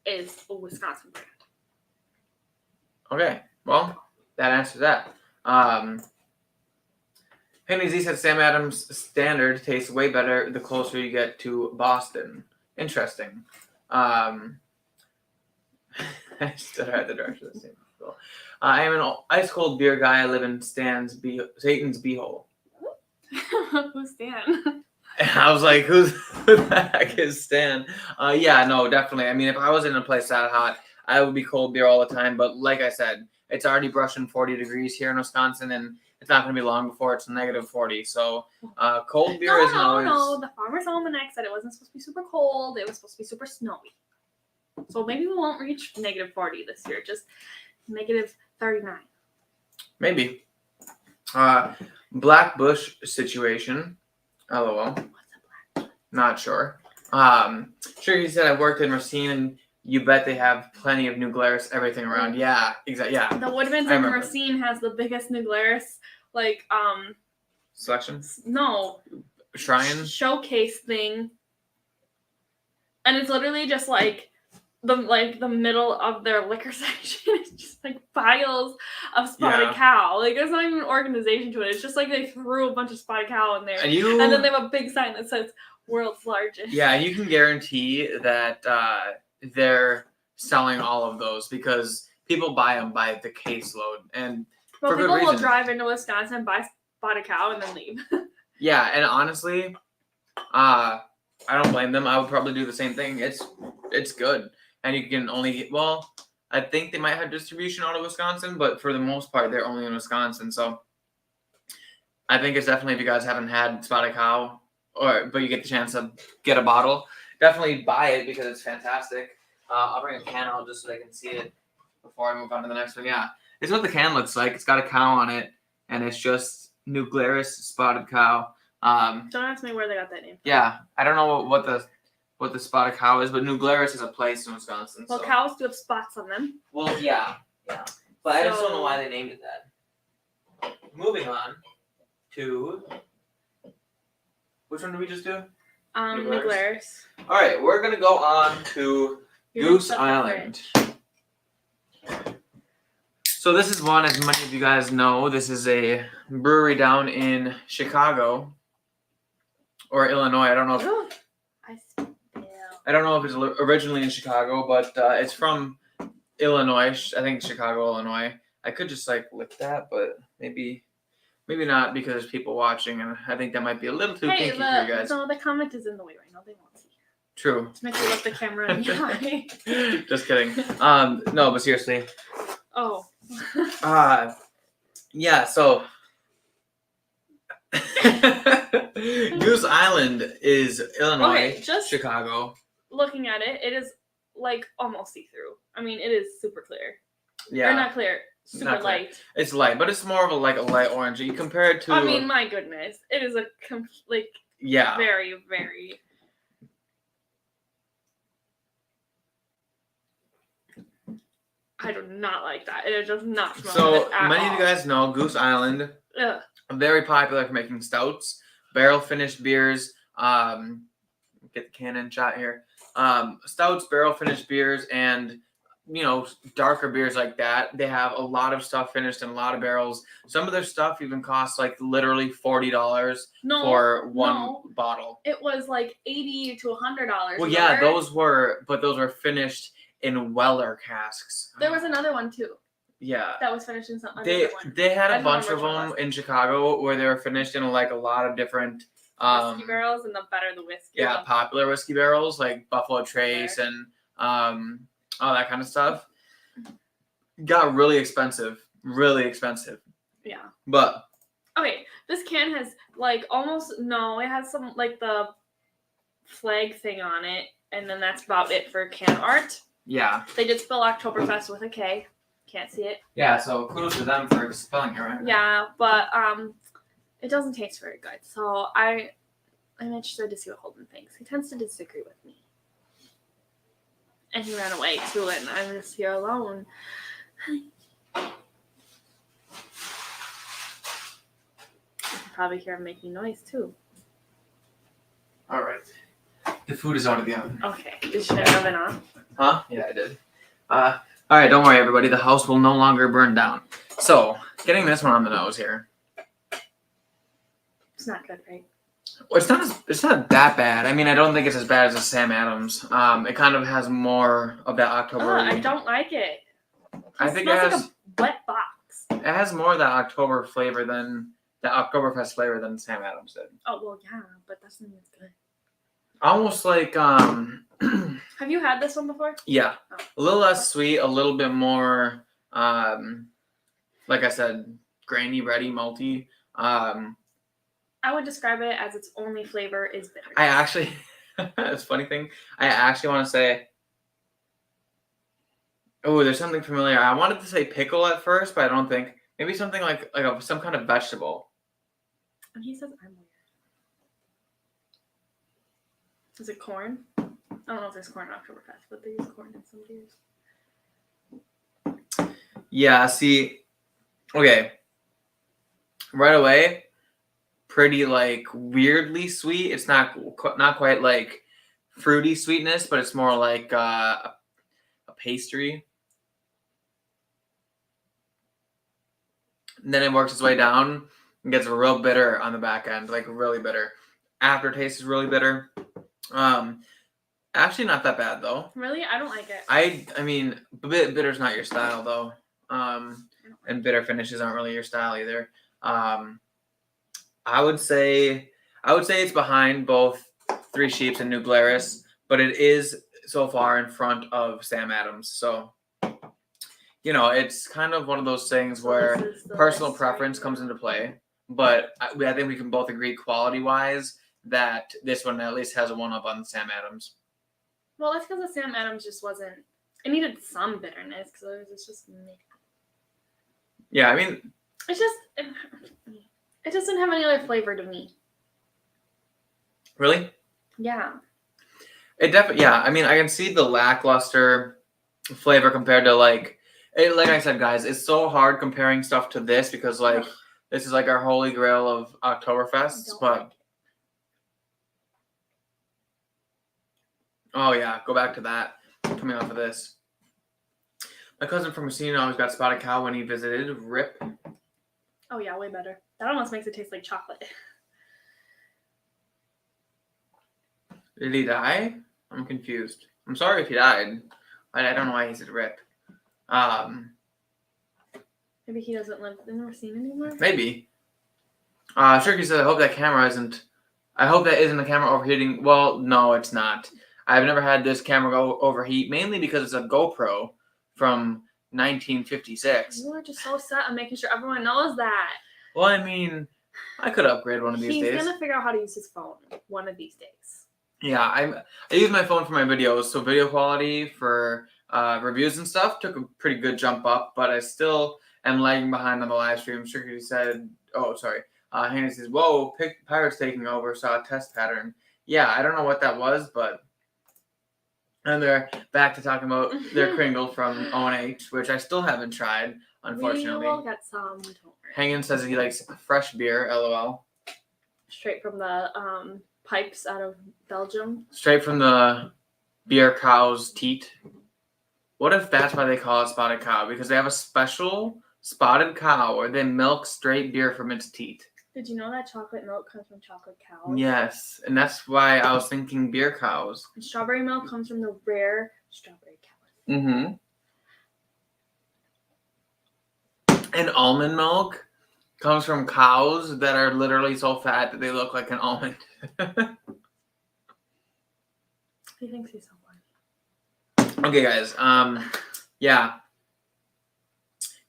is a Wisconsin brand. Okay, well, that answers that. Penny Z said Sam Adams Standard tastes way better the closer you get to Boston. Interesting. I still had the direction of the same. I am an ice cold beer guy. I live in Satan's beehole. Who's Stan? I was like, who the heck is Stan? Yeah, no, definitely. I mean, if I was in a place that hot, I would be cold beer all the time. But like I said, it's already brushing 40 degrees here in Wisconsin, and it's not going to be long before it's negative 40. So cold beer isn't always... No. The Farmer's Almanac said it wasn't supposed to be super cold. It was supposed to be super snowy. So maybe we won't reach negative 40 this year. Just negative 39. Maybe. Black Bush situation. LOL. What's a black bush? Not sure. Sure, he said I worked in Racine, and you bet they have plenty of New Glarus everything around. Yeah, exactly. Yeah. The Woodman's in Racine has the biggest New Glarus, like selection. No. Shrine. Showcase thing, and it's literally just like the middle of their liquor section. It's just like piles of spotted cow. Like there's not even an organization to it. It's just like they threw a bunch of spotted cow in there, and then they have a big sign that says "World's Largest." Yeah, you can guarantee that they're selling all of those because people buy them by the caseload, and for good reason. People will drive into Wisconsin, buy spotted cow, and then leave. Yeah, and honestly, I don't blame them. I would probably do the same thing. It's good. And you can only get, well, I think they might have distribution out of Wisconsin, but for the most part, they're only in Wisconsin. So I think it's definitely, if you guys haven't had spotted cow, but you get the chance to get a bottle, definitely buy it because it's fantastic. I'll bring a can out just so they can see it before I move on to the next one. Yeah, it's what the can looks like. It's got a cow on it, and it's just New Glarus spotted cow. Don't ask me where they got that name from. Yeah, I don't know what the spotted cow is, but New Glarus is a place in Wisconsin. Well, cows do have spots on them. Well, yeah. But I just don't know why they named it that. Moving on to... Which one did we just do? New Glarus. All right, we're going to go on to Goose Island. So this is one, as many of you guys know, this is a brewery down in Chicago or Illinois. I don't know if it's originally in Chicago, but it's from Illinois. I think Chicago, Illinois. I could just like lick that, but maybe not because there's people watching, and I think that might be a little too kinky for you guys. No, the comment is in the way right now. They won't see. True. Just make sure you look the camera in your eye. Just kidding. No, but seriously. Oh. Yeah. So. Goose Island is Illinois, Chicago. Looking at it, it is like almost see-through. I mean, it is super clear. Yeah. Or not clear, super light. It's light, but it's more of a light orange. You compare it to. I mean, my goodness, it is very, very. I do not like that. It does not smell So good at many all. of you guys know Goose Island, Ugh. very popular for making stouts, barrel finished beers. Get the cannon shot here. Stouts, barrel finished beers, and darker beers like that. They have a lot of stuff finished in a lot of barrels. Some of their stuff even costs like literally $40 for one bottle. It was like $80 to $100. Well, yeah, those were finished in Weller casks. There was another one too. Yeah. That was finished in some. They had a bunch of them in Chicago where they were finished in like a lot of different whiskey barrels, and the better the whiskey. Yeah, popular whiskey barrels like Buffalo Trace and all that kind of stuff. Got really expensive. Yeah. But okay, this can has like it has some like the flag thing on it, and then that's about it for can art. Yeah. They did spell Oktoberfest with a K. Can't see it. Yeah, so kudos to them for spelling it right. Yeah, but it doesn't taste very good. So I'm interested to see what Holden thinks. He tends to disagree with me. And he ran away too, and I'm just here alone. You can probably hear him making noise too. All right. The food is out of the oven. Okay. Did you turn the oven on? Huh? Yeah, I did. All right, don't worry, everybody. The house will no longer burn down. So, getting this one on the nose here. It's not good, right? Well, it's not that bad. I mean, I don't think it's as bad as a Sam Adams. It kind of has more of that October. I don't like it. I think it has like a wet box. It has more of that October flavor than the Oktoberfest flavor than Sam Adams did. Oh well, yeah, but that's not as good. Almost like Have you had this one before? Yeah, oh. A little less sweet, a little bit more like I said, grainy, bready, malty. I would describe it as its only flavor is bitter. I actually, it's a funny thing. I actually want to say, oh, there's something familiar. I wanted to say pickle at first, but I don't think. Maybe something like some kind of vegetable. And he says I'm weird. Is it corn? I don't know if there's corn in Oktoberfest, but they use corn in some beers. Yeah, see, okay. Right away, pretty like weirdly sweet. It's not quite like fruity sweetness, but it's more like a pastry. And then it works its way down and gets real bitter on the back end, like really bitter. Aftertaste is really bitter. Actually not that bad though. Really? I don't like it. I mean, bitter's not your style though. And bitter finishes aren't really your style either. I would say it's behind both Three Sheeps and New Glarus, but it is so far in front of Sam Adams. So, it's kind of one of those things where personal preference comes into play. But I think we can both agree quality-wise that this one at least has a one-up on Sam Adams. Well, that's because the Sam Adams just wasn't. It needed some bitterness because it's just. Yeah, I mean. It's just. It doesn't have any other flavor to me. Really? Yeah. It definitely. Yeah, I mean, I can see the lackluster flavor compared to like I said, guys, it's so hard comparing stuff to this because this is like our holy grail of Oktoberfests, but. Oh yeah, go back to that. Coming off of this. My cousin from Racine always got spotted cow when he visited. Rip. Oh yeah, way better. That almost makes it taste like chocolate. Did he die? I'm confused. I'm sorry if he died. I don't know why he said rip. Maybe he doesn't live in Racine anymore? Maybe. Shirky said, I hope that isn't the camera overheating. Well, no, it's not. I've never had this camera go overheat, mainly because it's a GoPro from 1956. You are just so set on making sure everyone knows that. Well, I mean, I could upgrade one of these days. He's going to figure out how to use his phone one of these days. Yeah, I use my phone for my videos, so video quality for reviews and stuff took a pretty good jump up, but I still am lagging behind on the live stream. Shirky said, Hannah says, whoa, Pirates taking over, saw a test pattern. Yeah, I don't know what that was, but And they're back to talking about their Kringle from O&H, which I still haven't tried, unfortunately. We will get some. Don't worry. Hangin says he likes fresh beer, LOL. Straight from the pipes out of Belgium. Straight from the beer cow's teat. What if that's why they call it spotted cow? Because they have a special spotted cow where they milk straight beer from its teat. Did you know that chocolate milk comes from chocolate cows? Yes, and that's why I was thinking beer cows. And strawberry milk comes from the rare strawberry cows. Mm-hmm. And almond milk comes from cows that are literally so fat that they look like an almond. He thinks he's so funny. Okay, guys. Yeah.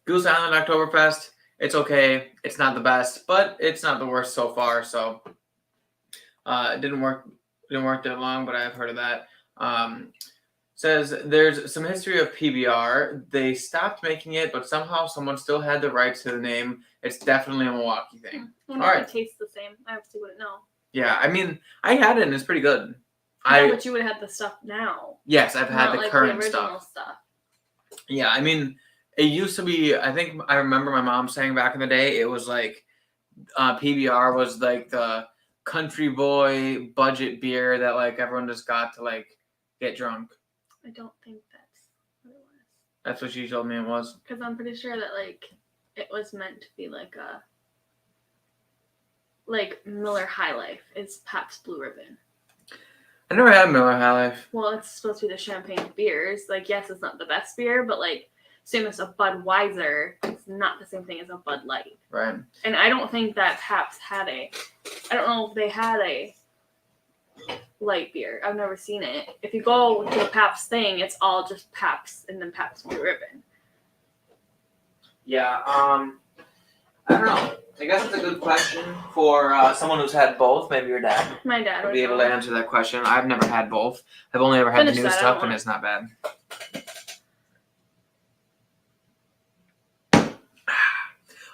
Goose Island Oktoberfest. It's okay. It's not the best, but it's not the worst so far. So it didn't work that long, but I've heard of that. Says there's some history of PBR. They stopped making it, but somehow someone still had the rights to the name. It's definitely a Milwaukee thing. All right. It tastes the same. I obviously wouldn't know. Yeah, I mean, I had it and it's pretty good. No, but you would have had the stuff now. Yes, I've had Not the like current the original stuff. Yeah, I mean, it used to be, I think I remember my mom saying back in the day, it was like PBR was like the country boy budget beer that like everyone just got to like get drunk. I don't think that's what it was. That's what she told me it was. Because I'm pretty sure that like it was meant to be like a Miller High Life is Pabst Blue Ribbon. I never had Miller High Life. Well, it's supposed to be the champagne of beers. Like, yes, it's not the best beer, but like same as a Budweiser, it's not the same thing as a Bud Light. Right. And I don't think that Pabst had I don't know if they had a light beer. I've never seen it. If you go to the Pabst thing, it's all just Pabst and then Pabst Blue Ribbon. Yeah, I don't know. I guess it's a good question for someone who's had both. Maybe your dad. My dad would would be able to answer that question. I've never had both. I've only ever had the new stuff, and it's not bad.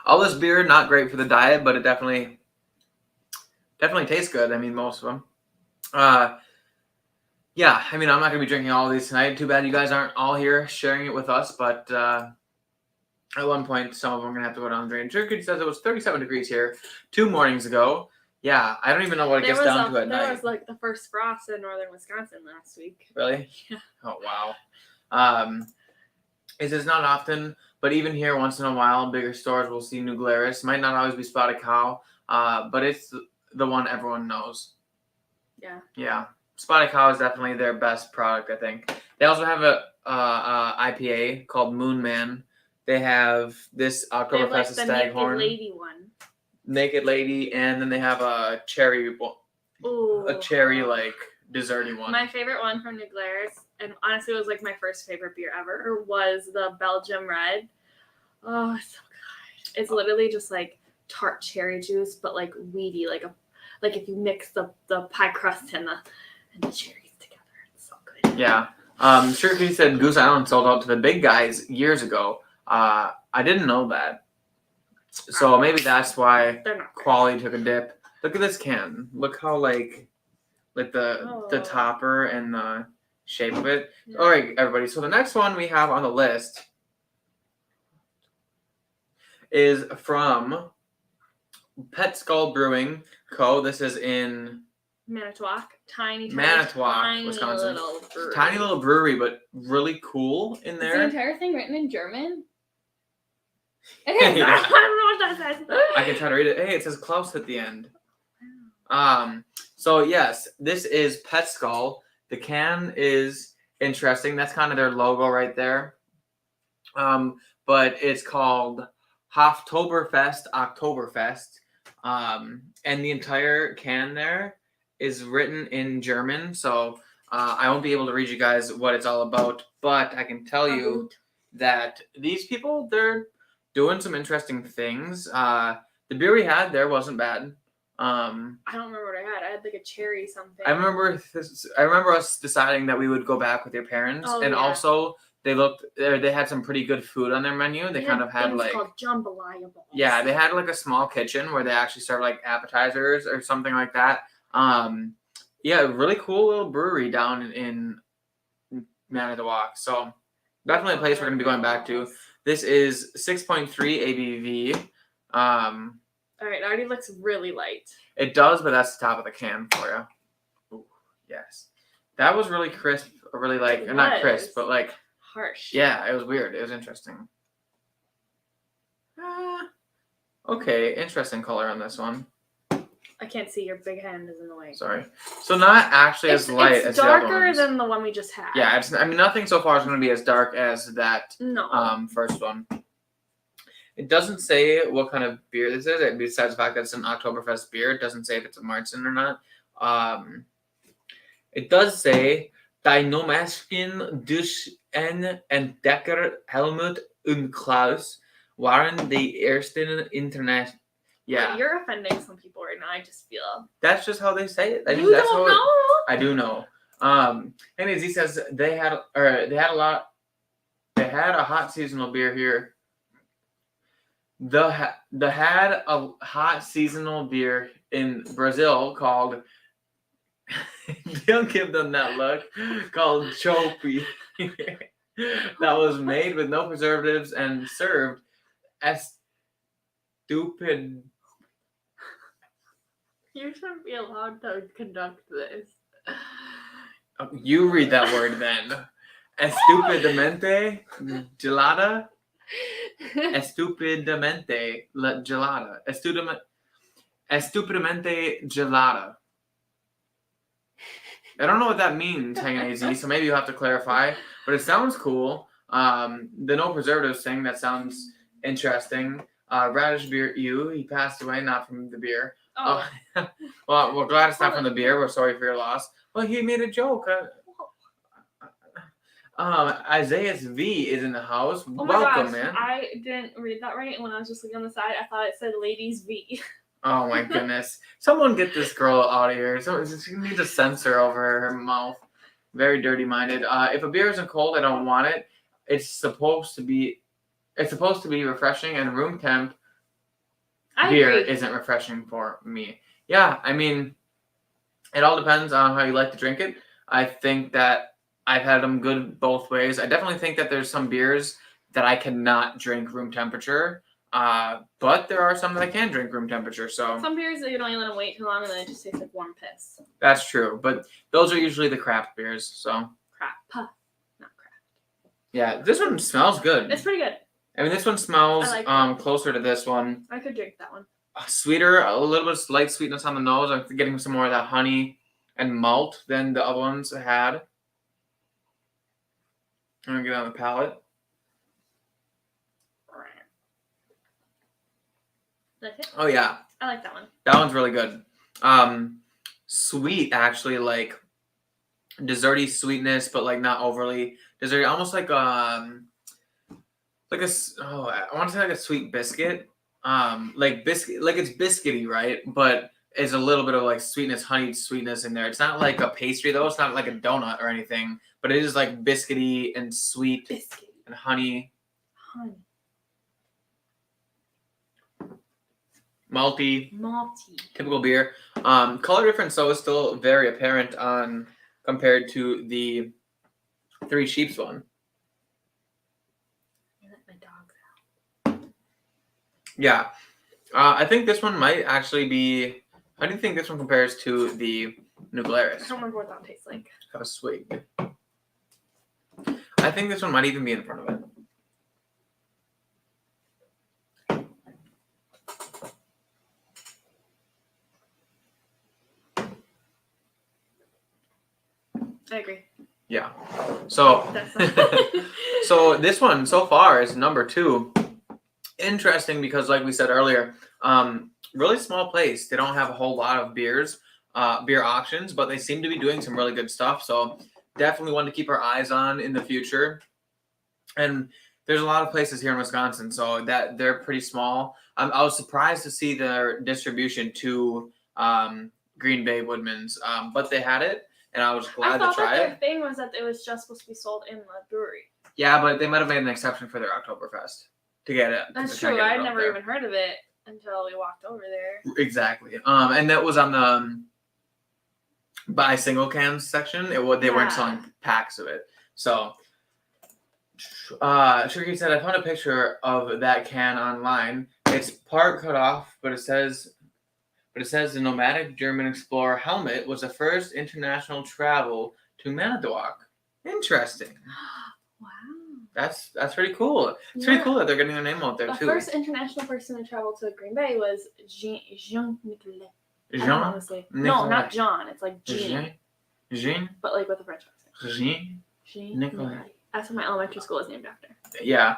All this beer, not great for the diet, but it definitely tastes good. I mean, most of them. Yeah, I mean, I'm not going to be drinking all of these tonight. Too bad you guys aren't all here sharing it with us, but at one point, some of them are going to have to go down the drain. Jerky says it was 37 degrees here 2 mornings ago. Yeah, I don't even know what it gets down to at night. There was like the first frost in northern Wisconsin last week. Really? Yeah. Oh, wow. It is not often, but even here, once in a while, bigger stores will see New Glarus. Might not always be Spotted Cow, but it's the one everyone knows. Yeah. Yeah. Spotted Cow is definitely their best product, I think. They also have a IPA called Moon Man. They have this Oktoberfest Staghorn. Naked Lady one. Naked Lady, and then they have a cherry, like desserty one. My favorite one from New Glarus, and honestly, it was like my first favorite beer ever, was the Belgium Red. Oh, it's so good. It's literally just like tart cherry juice, but like weedy, like if you mix the pie crust and the cherries together. It's so good. Yeah. Sure, said Goose Island sold out to the big guys years ago. I didn't know that. So maybe that's why quality took a dip. Look at this can. Look how like the topper and the shape of it. Yeah. All right, everybody. So the next one we have on the list is from Pet Skull Brewing Co. This is in Manitowoc, Wisconsin. Tiny little brewery, but really cool in there. Is the entire thing written in German? It is. Yeah. I don't know what that says. I can try to read it. Hey, it says Klaus at the end. So yes, this is Pet Skull. The can is interesting. That's kind of their logo right there. But it's called Oktoberfest. And the entire can there is written in German. So I won't be able to read you guys what it's all about, but I can tell you that these people, they're doing some interesting things. The beer we had there wasn't bad. I don't remember what I had. I had like a cherry something. I remember us deciding that we would go back with your parents, also they had some pretty good food on their menu. They kind of had like called jambalaya balls. Yeah, they had like a small kitchen where they actually served like appetizers or something like that. Yeah, really cool little brewery down in Man of the Walk. So definitely a place we're going to be going back to. This is 6.3 ABV. All right, it already looks really light. It does, but that's the top of the can for you. Ooh, yes. That was really crisp, or really like, or not crisp, but like harsh. Yeah, it was weird. It was interesting. Okay, interesting color on this one. I can't see, your big hand is in the way. Sorry. So not actually as light as the other ones. It's darker than the one we just had. Yeah, I mean nothing so far is going to be as dark as that first one. It doesn't say what kind of beer this is, besides the fact that it's an Oktoberfest beer. It doesn't say if it's a Marzen or not. It does say Die Nomaskin durch en Entdecker Helmut und Klaus waren die ersten Internet. Yeah. You're offending some people right now. I just feel. That's just how they say it. You don't know. I do know. Anyways, he says they had a hot seasonal beer here. They had a hot seasonal beer in Brazil called. Don't give them that look. Called Chopi. That was made with no preservatives and served as stupid. You shouldn't be allowed to conduct this. You read that word then. Estupidamente gelada. Estupidamente gelada. Estupidamente gelada. I don't know what that means, Hanging AZ, so maybe you'll have to clarify. But it sounds cool. The no preservatives thing, that sounds interesting. Radish beer, he passed away, not from the beer. Oh. Well, we're glad it's not from the beer. We're sorry for your loss. Well, he made a joke. Isaiah's V is in the house. Oh Welcome, gosh, man. I didn't read that right. When I was just looking on the side, I thought it said ladies V. Oh my goodness. Someone get this girl out of here. She needs a censor over her mouth. Very dirty minded. If a beer isn't cold, I don't want it. It's supposed to be refreshing, and room temp beer isn't refreshing for me. Yeah, I mean, it all depends on how you like to drink it. I think that I've had them good both ways. I definitely think that there's some beers that I cannot drink room temperature. But there are some that I can drink room temperature. So some beers that you don't even let them wait too long, and then it just tastes like warm piss. That's true, but those are usually the craft beers. So not craft. Yeah, this one smells good. It's pretty good. I mean, this one smells closer to this one. I could drink that one. Sweeter, a little bit of light sweetness on the nose. I'm getting some more of that honey and malt than the other ones had. I'm gonna get on the palate. Like it? Oh yeah, I like that one. That one's really good. Sweet, actually, like desserty sweetness, but like not overly desserty. Almost like I want to say like a sweet biscuit. Like biscuit, like it's biscuity, right? But it's a little bit of like sweetness, honeyed sweetness in there. It's not like a pastry though. It's not like a donut or anything, but it is like biscuity and sweet and honey. Malty. Typical beer. Color difference though is still very apparent on compared to the Three Sheeps one. I let my dogs out. Yeah. I think this one might actually be. How do you think this one compares to the New Glarus? I don't remember what that tastes like. Have a swig. I think this one might even be in front of it. I agree. Yeah. So, so this one so far is number 2. Interesting because, like we said earlier, really small place. They don't have a whole lot of beer options, but they seem to be doing some really good stuff. So definitely one to keep our eyes on in the future. And there's a lot of places here in Wisconsin, so that they're pretty small. I was surprised to see their distribution to Green Bay Woodman's, but they had it. And I was glad to try it. I thought their thing was that it was just supposed to be sold in the brewery. Yeah, but they might have made an exception for their Oktoberfest to get it. That's true. I'd never even heard of it until we walked over there. Exactly. And that was on the buy single cans section. They weren't selling packs of it. So, Shirky said, I found a picture of that can online. It's part cut off, but it says the nomadic German explorer helmet was the first international travel to Manitowoc. Interesting. Wow. That's pretty cool. It's pretty cool that they're getting their name out there too. The first international person to travel to Green Bay was Jean Nicolet. Jean? Honestly. No, not John. It's like Jean. Jean? But like with a French accent. Jean Nicolet. That's what my elementary school is named after. Yeah.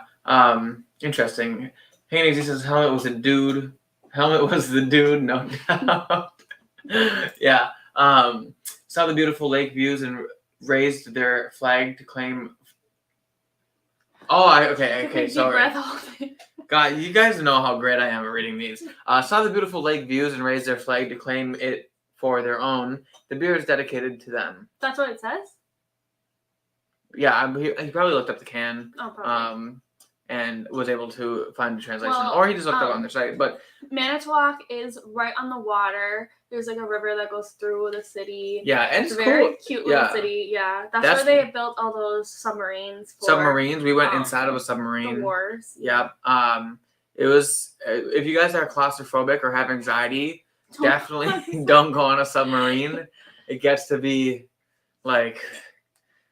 Interesting. Haney says helmet was a dude. Helmet was the dude, no doubt. Yeah. Saw the beautiful lake views and raised their flag to claim. Oh, okay. Sorry. God, you guys know how great I am at reading these. Saw the beautiful lake views and raised their flag to claim it for their own. The beer is dedicated to them. That's what it says? Yeah, he probably looked up the can. Oh, probably. And was able to find the translation. Well, or he just looked up on their site. But Manitowoc is right on the water. There's like a river that goes through the city. Yeah, and it's a cool. very cute little city. Yeah, that's where they built all those submarines. Submarines. We went inside of a submarine. The wars. Yep. It was. If you guys are claustrophobic or have anxiety, definitely don't go on a submarine. It gets to be like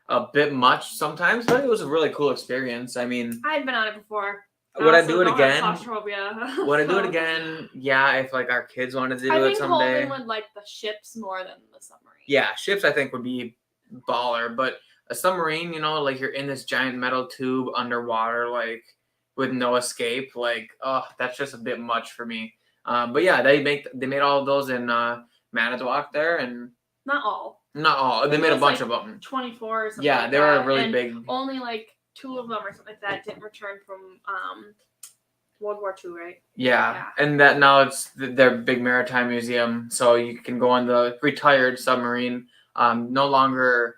a bit much sometimes, but it was a really cool experience. I mean, I had been on it before. Would I do it again? Claustrophobia. Would I do it again? Yeah, if like our kids wanted to do it someday. I think Holden would like the ships more than the submarine. Yeah, ships I think would be baller, but a submarine, like you're in this giant metal tube underwater, like with no escape, like that's just a bit much for me. But yeah, they made all of those in Manitowoc there, and not all. They made a bunch of them. 24 or something. Yeah, they were really big. Only like 2 of them or something like that didn't return from World War II, right? Yeah. And that now it's their big maritime museum, so you can go on the retired submarine. No longer,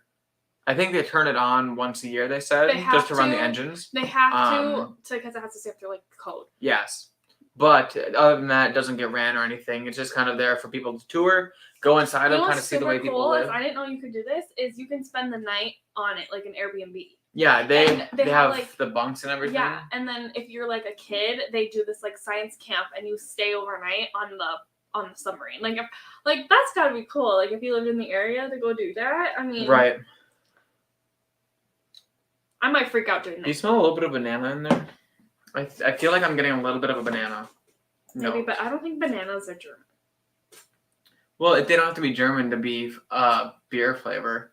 I think they turn it on once a year. They said just to run the engines. They have to because it has to stay up to like code. Yes, but other than that, it doesn't get ran or anything. It's just kind of there for people to tour, go inside them, kind of see the way people live. I didn't know you could do this. Is you can spend the night on it like an Airbnb. Yeah, they have like the bunks and everything. Yeah, and then if you're like a kid, they do this like science camp, and you stay overnight on the submarine. Like that's gotta be cool. Like if you lived in the area to go do that. I mean, right. I might freak out doing that. Do you smell a little bit of banana in there? I feel like I'm getting a little bit of a banana. Maybe, but I don't think bananas are German. Well, they don't have to be German to be beer flavor.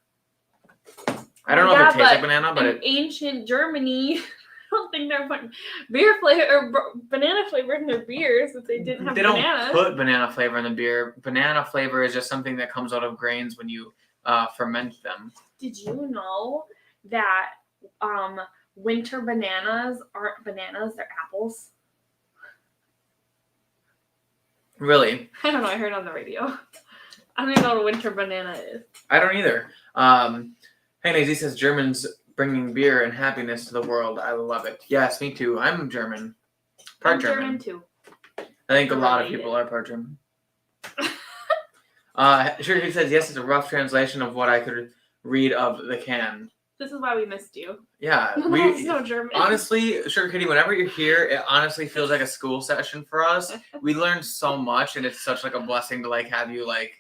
I don't know if it tastes like banana, but ancient Germany, I don't think they're putting beer flavor or banana flavor in their beers if they didn't have bananas. They don't put banana flavor in the beer. Banana flavor is just something that comes out of grains when you ferment them. Did you know that winter bananas aren't bananas, they're apples? Really? I don't know. I heard it on the radio. I don't even know what a winter banana is. I don't either. Hey, Nazy says Germans bringing beer and happiness to the world. I love it. Yes, me too. I'm German. Part German too. I think a lot of people are part German. Shirley says yes. It's a rough translation of what I could read of the can. This is why we missed you. Yeah, we no German. Honestly, Sugar Kitty, whenever you're here, it honestly feels like a school session for us. We learn so much, and it's such like a blessing to like have you like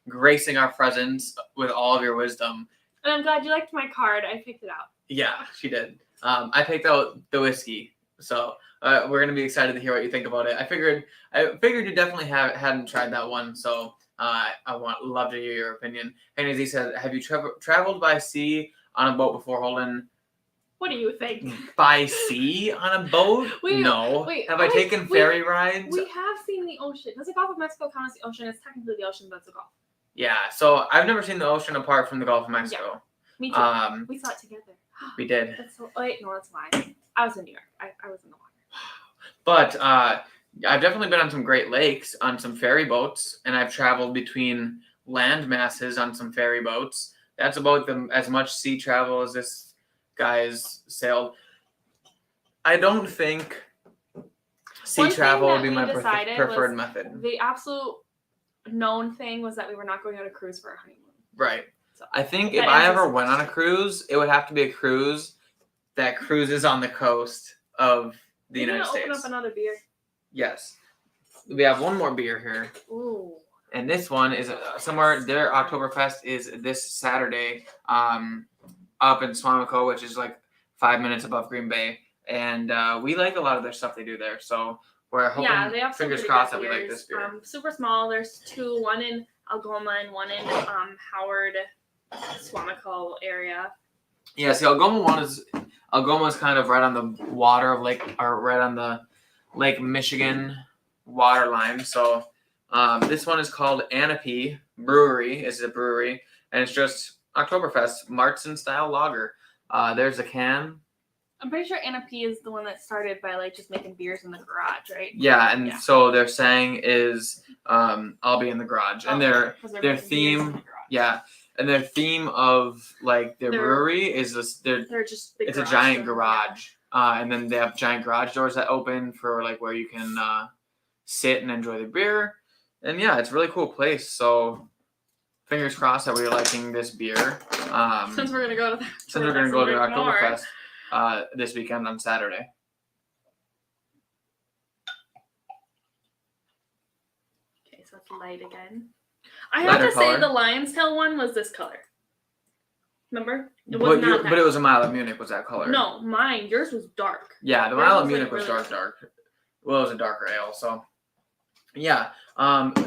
gracing our presence with all of your wisdom. And I'm glad you liked my card. I picked it out. Yeah, she did. I picked out the whiskey, so we're gonna be excited to hear what you think about it. I figured you definitely hadn't tried that one, so I love to hear your opinion. And as he said, have you traveled by sea on a boat before, Holden? What do you think? By sea on a boat? No. Wait, have I taken ferry rides? We have seen the ocean. Does the Gulf of Mexico count as the ocean? It's technically the ocean, but it's the Gulf. Yeah, so I've never seen the ocean apart from the Gulf of Mexico. Yeah, me too. We saw it together. We did. Wait, no, that's fine. I was in New York. I was in the water. But I've definitely been on some Great Lakes on some ferry boats, and I've traveled between land masses on some ferry boats. That's about as much sea travel as this guy's sailed. I don't think sea travel would be my preferred method. The absolute known thing was that we were not going on a cruise for our honeymoon. Right. So I think if I ever went on a cruise, it would have to be a cruise that cruises on the coast of the United States. Open up another beer. Yes. We have one more beer here. Ooh. And this one is somewhere, their Oktoberfest is this Saturday up in Swamico, which is like 5 minutes above Green Bay. And we like a lot of their stuff they do there. So we're hoping, they have some fingers pretty crossed, good that we like beers. this beer. Super small. There's two, one in Algoma and one in Howard, Swamico area. Yeah, see, Algoma is kind of right on the water of right on the Lake Michigan water line. So this one is called Anape Brewery. It's a brewery, and it's just Oktoberfest Martzen style lager. There's a can. I'm pretty sure Anape is the one that started by like just making beers in the garage, right? Yeah, and so their saying is I'll be in the garage. And their theme, and their theme of like their brewery is this it's a giant garage. And then they have giant garage doors that open for like where you can sit and enjoy the beer. And yeah, it's a really cool place. So fingers crossed that we're liking this beer. Since we're gonna go to Oktoberfest this weekend on Saturday. Okay, so it's light again. I have to say the Lion's Tail one was this color. Remember? It was but it was a Mile of Munich was that color. No, yours was dark. Yeah, the Mile of Munich was dark. Well, it was a darker ale, so yeah.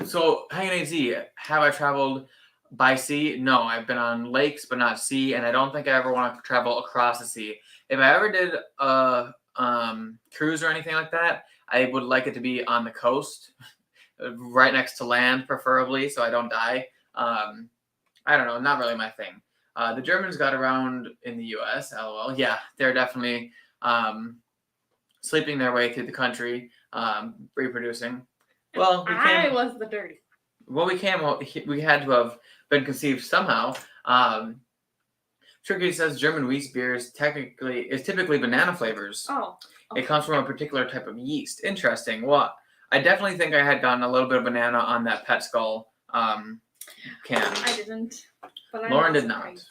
So Hanging AZ, have I traveled by sea? No, I've been on lakes, but not sea, and I don't think I ever want to travel across the sea. If I ever did a cruise or anything like that, I would like it to be on the coast, right next to land, preferably, so I don't die. I don't know, not really my thing. The Germans got around in the U.S., LOL. Yeah, they're definitely sleeping their way through the country, reproducing. Well, I was the dirty. Well, we had to have been conceived somehow. Tricky says German wheat beer is typically banana flavors. Oh. Okay. It comes from a particular type of yeast. Interesting. Well, I definitely think I had gotten a little bit of banana on that Pet Skull can. I didn't. But Loren did not. Crazy.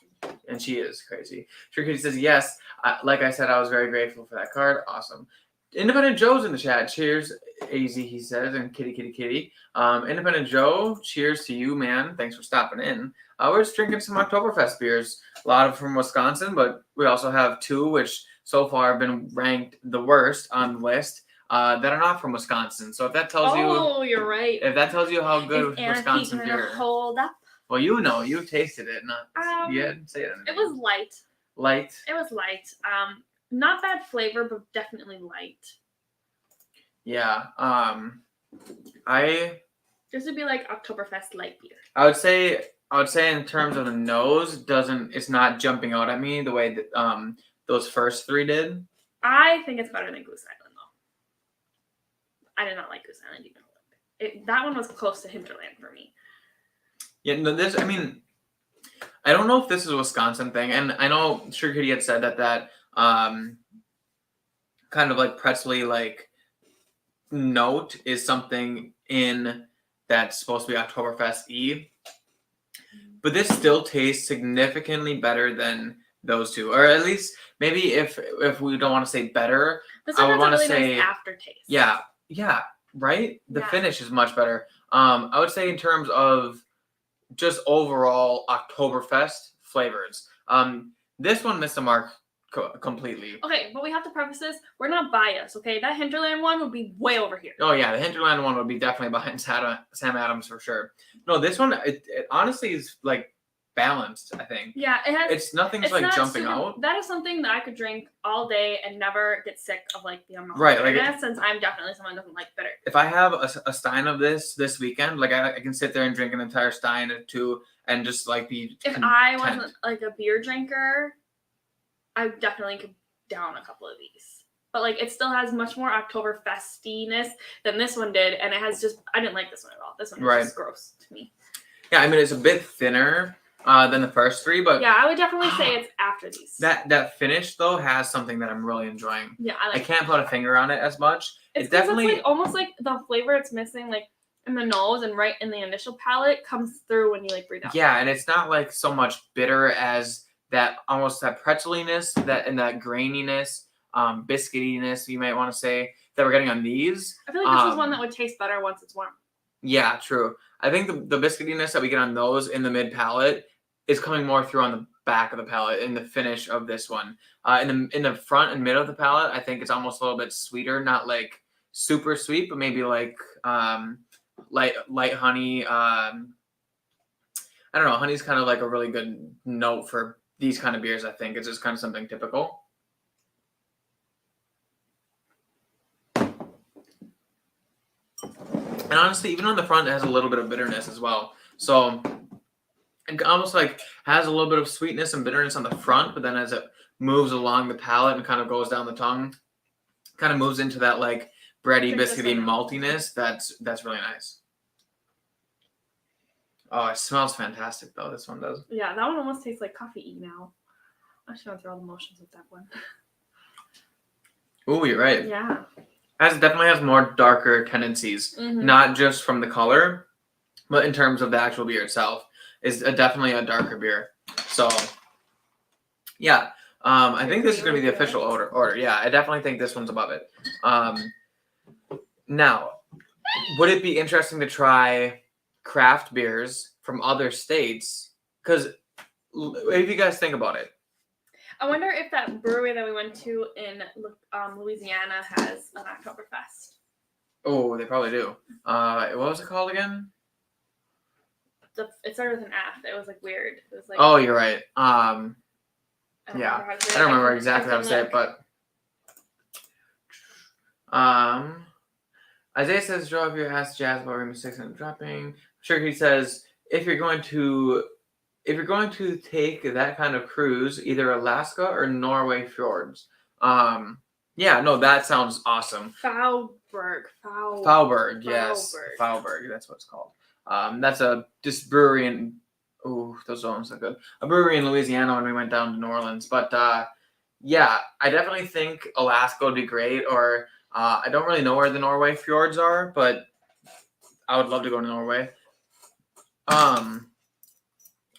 And she is crazy. Tricky says, yes, like I said, I was very grateful for that card. Awesome. Independent Joe's in the chat. Cheers, AZ, he says, and kitty. Independent Joe, cheers to you, man. Thanks for stopping in. We're just drinking some Oktoberfest beers. A lot of from Wisconsin, but we also have two, which so far have been ranked the worst on the list, that are not from Wisconsin. So if that tells you... Oh, you're right. If that tells you how good Wisconsin beer... hold up? Well, you tasted it. You didn't say it. It was light. Light? It was light. Not bad flavor, but definitely light. Yeah. This would be like Oktoberfest light beer. I would say in terms of the nose, it's not jumping out at me the way that those first three did. I think it's better than Goose Island though. I did not like Goose Island even. That one was close to Hinterland for me. Yeah, no, I don't know if this is a Wisconsin thing, and I know Sugar Kitty had said that kind of like pretzely like note is something in that's supposed to be Oktoberfest-y. But this still tastes significantly better than those two, or at least maybe if we don't want to say better, I would want to say nice aftertaste. Yeah, right. The finish is much better. I would say in terms of just overall Oktoberfest flavors, this one missed the mark completely. Okay, but we have to preface this. We're not biased, okay? That Hinterland one would be way over here. Oh, yeah. The Hinterland one would be definitely behind Sam Adams for sure. No, this one, it honestly is, like, balanced, I think. Yeah, nothing's, like, jumping out. That is something that I could drink all day and never get sick of, like, the amount. Right. Like, since I'm definitely someone who doesn't like bitter. If I have a stein of this weekend, like, I can sit there and drink an entire stein or two and just, like, be content. I wasn't, like, a beer drinker, I definitely could down a couple of these. But, like, it still has much more Oktoberfestiness than this one did. And it has I didn't like this one at all. This one was just gross to me. Yeah, I mean, it's a bit thinner than the first three. But yeah, I would definitely say it's after these. That finish, though, has something that I'm really enjoying. Yeah, I can't put a finger on it as much. It's definitely like, almost like the flavor it's missing. Like, in the nose and right in the initial palate comes through when you like breathe out. Yeah, and it's not like so much bitter as that almost that pretzeliness, that and that graininess, biscuitiness you might want to say that we're getting on these. I feel like this is one that would taste better once it's warm. Yeah, true. I think the biscuitiness that we get on those in the mid palate is coming more through on the back of the palate in the finish of this one. In the front and mid of the palate, I think it's almost a little bit sweeter, not like super sweet, but maybe like light honey. I don't know. Honey's kind of like a really good note for these kind of beers. I think it's just kind of something typical. And honestly, even on the front, it has a little bit of bitterness as well. So it almost like has a little bit of sweetness and bitterness on the front, but then as it moves along the palate and kind of goes down the tongue, kind of moves into that like bready, biscuity maltiness. That's really nice. Oh, it smells fantastic though. This one does. Yeah, that one almost tastes like coffee now. I'm just gonna throw all the motions with that one. Ooh, you're right. Yeah. It definitely has more darker tendencies, not just from the color, but in terms of the actual beer itself. Is definitely a darker beer. So, yeah, I think this is going to be the official order. Yeah, I definitely think this one's above it. Now, would it be interesting to try craft beers from other states? Because if you guys think about it. I wonder if that brewery that we went to in Louisiana has an Oktoberfest. Oh, they probably do. What was it called again? It started with an F. It was like weird. It was like. Oh, you're right. Yeah. I don't remember exactly how to say it, but. Isaiah says, "Joe, if you ask Jazz about room 6 and dropping." Sure, he says, if you're going to take that kind of cruise, either Alaska or Norway fjords. Yeah, no, that sounds awesome. Faubourg, yes, Faubourg. That's what it's called. That's this brewery in. Ooh, those don't sound good. A brewery in Louisiana when we went down to New Orleans, but yeah, I definitely think Alaska would be great. Or I don't really know where the Norway fjords are, but I would love to go to Norway. I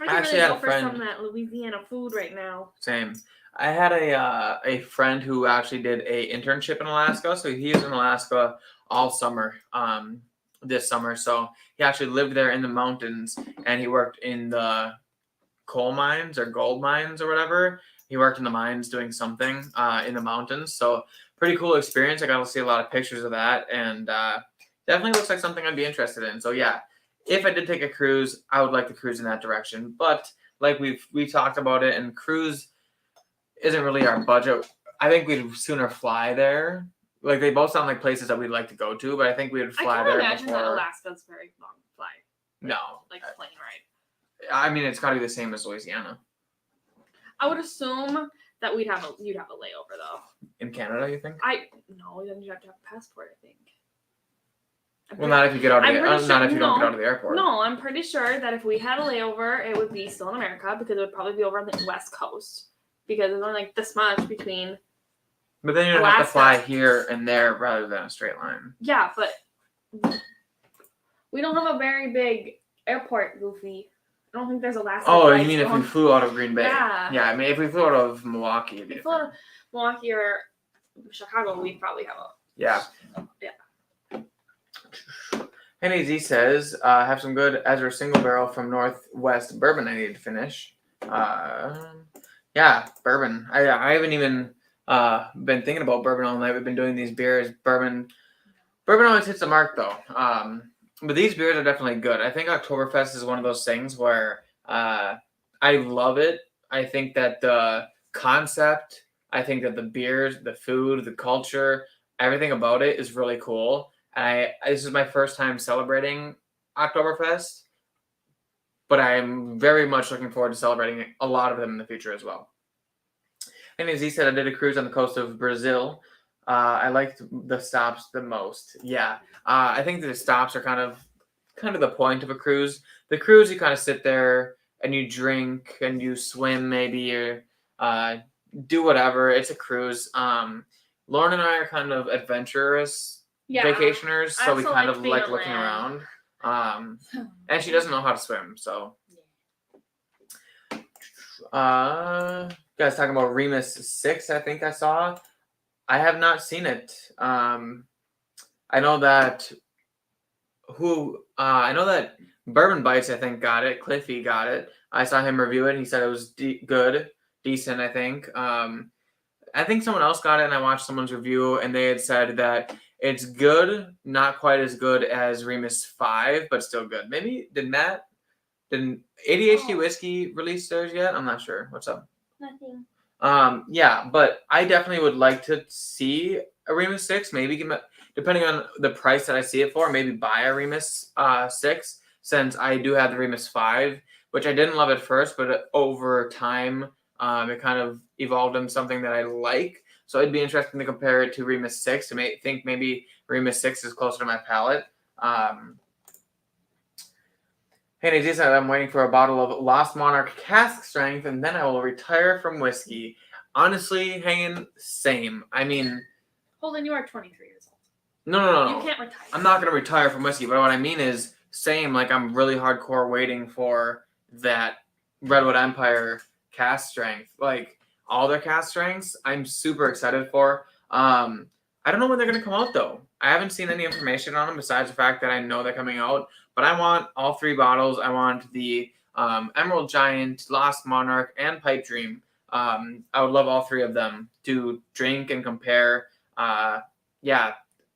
actually had a friend for some of that Louisiana food right now. Same. I had a friend who actually did a internship in Alaska, so he was in Alaska all summer. This summer, so he actually lived there in the mountains, and he worked in the coal mines or gold mines or whatever. He worked in the mines doing something in the mountains. So pretty cool experience. I got to see a lot of pictures of that, and definitely looks like something I'd be interested in. So yeah. If I did take a cruise, I would like to cruise in that direction. But like we talked about it, and cruise isn't really our budget. I think we'd sooner fly there. Like they both sound like places that we'd like to go to, but I think we would fly there. I can't imagine that Alaska's a very long flight. No, like plane ride. I mean, it's got to be the same as Louisiana. I would assume that you'd have a layover though. In Canada, you think? No, then you have to have a passport. I think. Well, not if you get out of not if you don't get out of the airport. No, I'm pretty sure that if we had a layover, it would be still in America because it would probably be over on the West Coast because there's only like this much between. But then you'd have to fly here and there rather than a straight line. Yeah, but we don't have a very big airport, Goofy. I don't think there's Alaska. Oh, you mean if we flew out of Green Bay? Yeah. Yeah, I mean if we flew out of Milwaukee, it'd be if we flew out of Milwaukee or Chicago, we'd probably have a. Yeah. Yeah. Henny Z says, have some good Ezra single barrel from Northwest bourbon I need to finish. Yeah, bourbon. I haven't even been thinking about bourbon all night. We've been doing these beers. Bourbon always hits the mark though. But these beers are definitely good. I think Oktoberfest is one of those things where I love it. I think that the concept, I think that the beers, the food, the culture, everything about it is really cool. This is my first time celebrating Oktoberfest, but I'm very much looking forward to celebrating a lot of them in the future as well. And as he said, I did a cruise on the coast of Brazil. I liked the stops the most. Yeah, I think the stops are kind of the point of a cruise. The cruise, you kind of sit there and you drink and you swim maybe or do whatever. It's a cruise. Loren and I are kind of adventurous vacationers, so we kind of like looking around. And she doesn't know how to swim, so. You guys talking about Remus 6, I think I saw. I have not seen it. I know that Bourbon Bites, I think, got it. Cliffy got it. I saw him review it, and he said it was good, decent, I think. I think someone else got it, and I watched someone's review, and they had said that it's good, not quite as good as Remus 5, but still good. Maybe, didn't ADHD Whiskey release theirs yet? I'm not sure. What's up? Nothing. Yeah, but I definitely would like to see a Remus 6. Maybe, depending on the price that I see it for, maybe buy a Remus 6, since I do have the Remus 5, which I didn't love at first, but over time, it kind of evolved into something that I like. So it'd be interesting to compare it to Remus 6 and think maybe Remus 6 is closer to my palate. Hey, Nadine said, I'm waiting for a bottle of Lost Monarch cask strength, and then I will retire from whiskey. Honestly, hanging, same. I mean... Holden, you are 23 years old. No. You can't retire. I'm not going to retire from whiskey, but what I mean is, same, like I'm really hardcore waiting for that Redwood Empire cask strength. Like, all their cask strengths, I'm super excited for. I don't know when they're going to come out, though. I haven't seen any information on them besides the fact that I know they're coming out. But I want all 3 bottles. I want the Emerald Giant, Lost Monarch, and Pipe Dream. I would love all 3 of them to drink and compare. Yeah,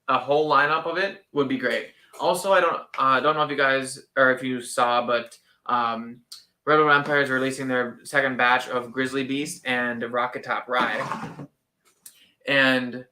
a whole lineup of it would be great. Also, I don't know if you guys, or if you saw, but Roto Empire is releasing their second batch of Grizzly Beast and Rocket Top Rye. And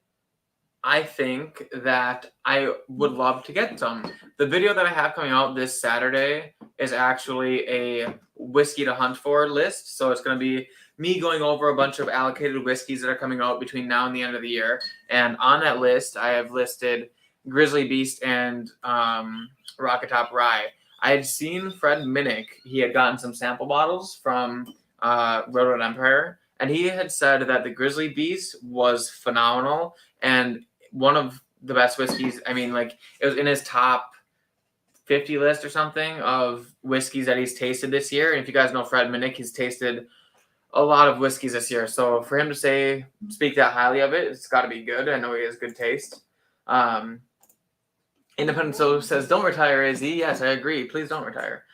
I think that I would love to get some. The video that I have coming out this Saturday is actually a whiskey to hunt for list. So it's going to be me going over a bunch of allocated whiskeys that are coming out between now and the end of the year. And on that list, I have listed Grizzly Beast and Rocket Top Rye. I had seen Fred Minnick. He had gotten some sample bottles from Roto Empire. And he had said that the Grizzly Beast was phenomenal. And one of the best whiskeys. I mean, like, it was in his top 50 list or something of whiskeys that he's tasted this year. And if you guys know Fred Minnick, he's tasted a lot of whiskeys this year. So for him to speak that highly of it, it's got to be good. I know he has good taste. Independent So says, don't retire, Izzy. Yes, I agree. Please don't retire.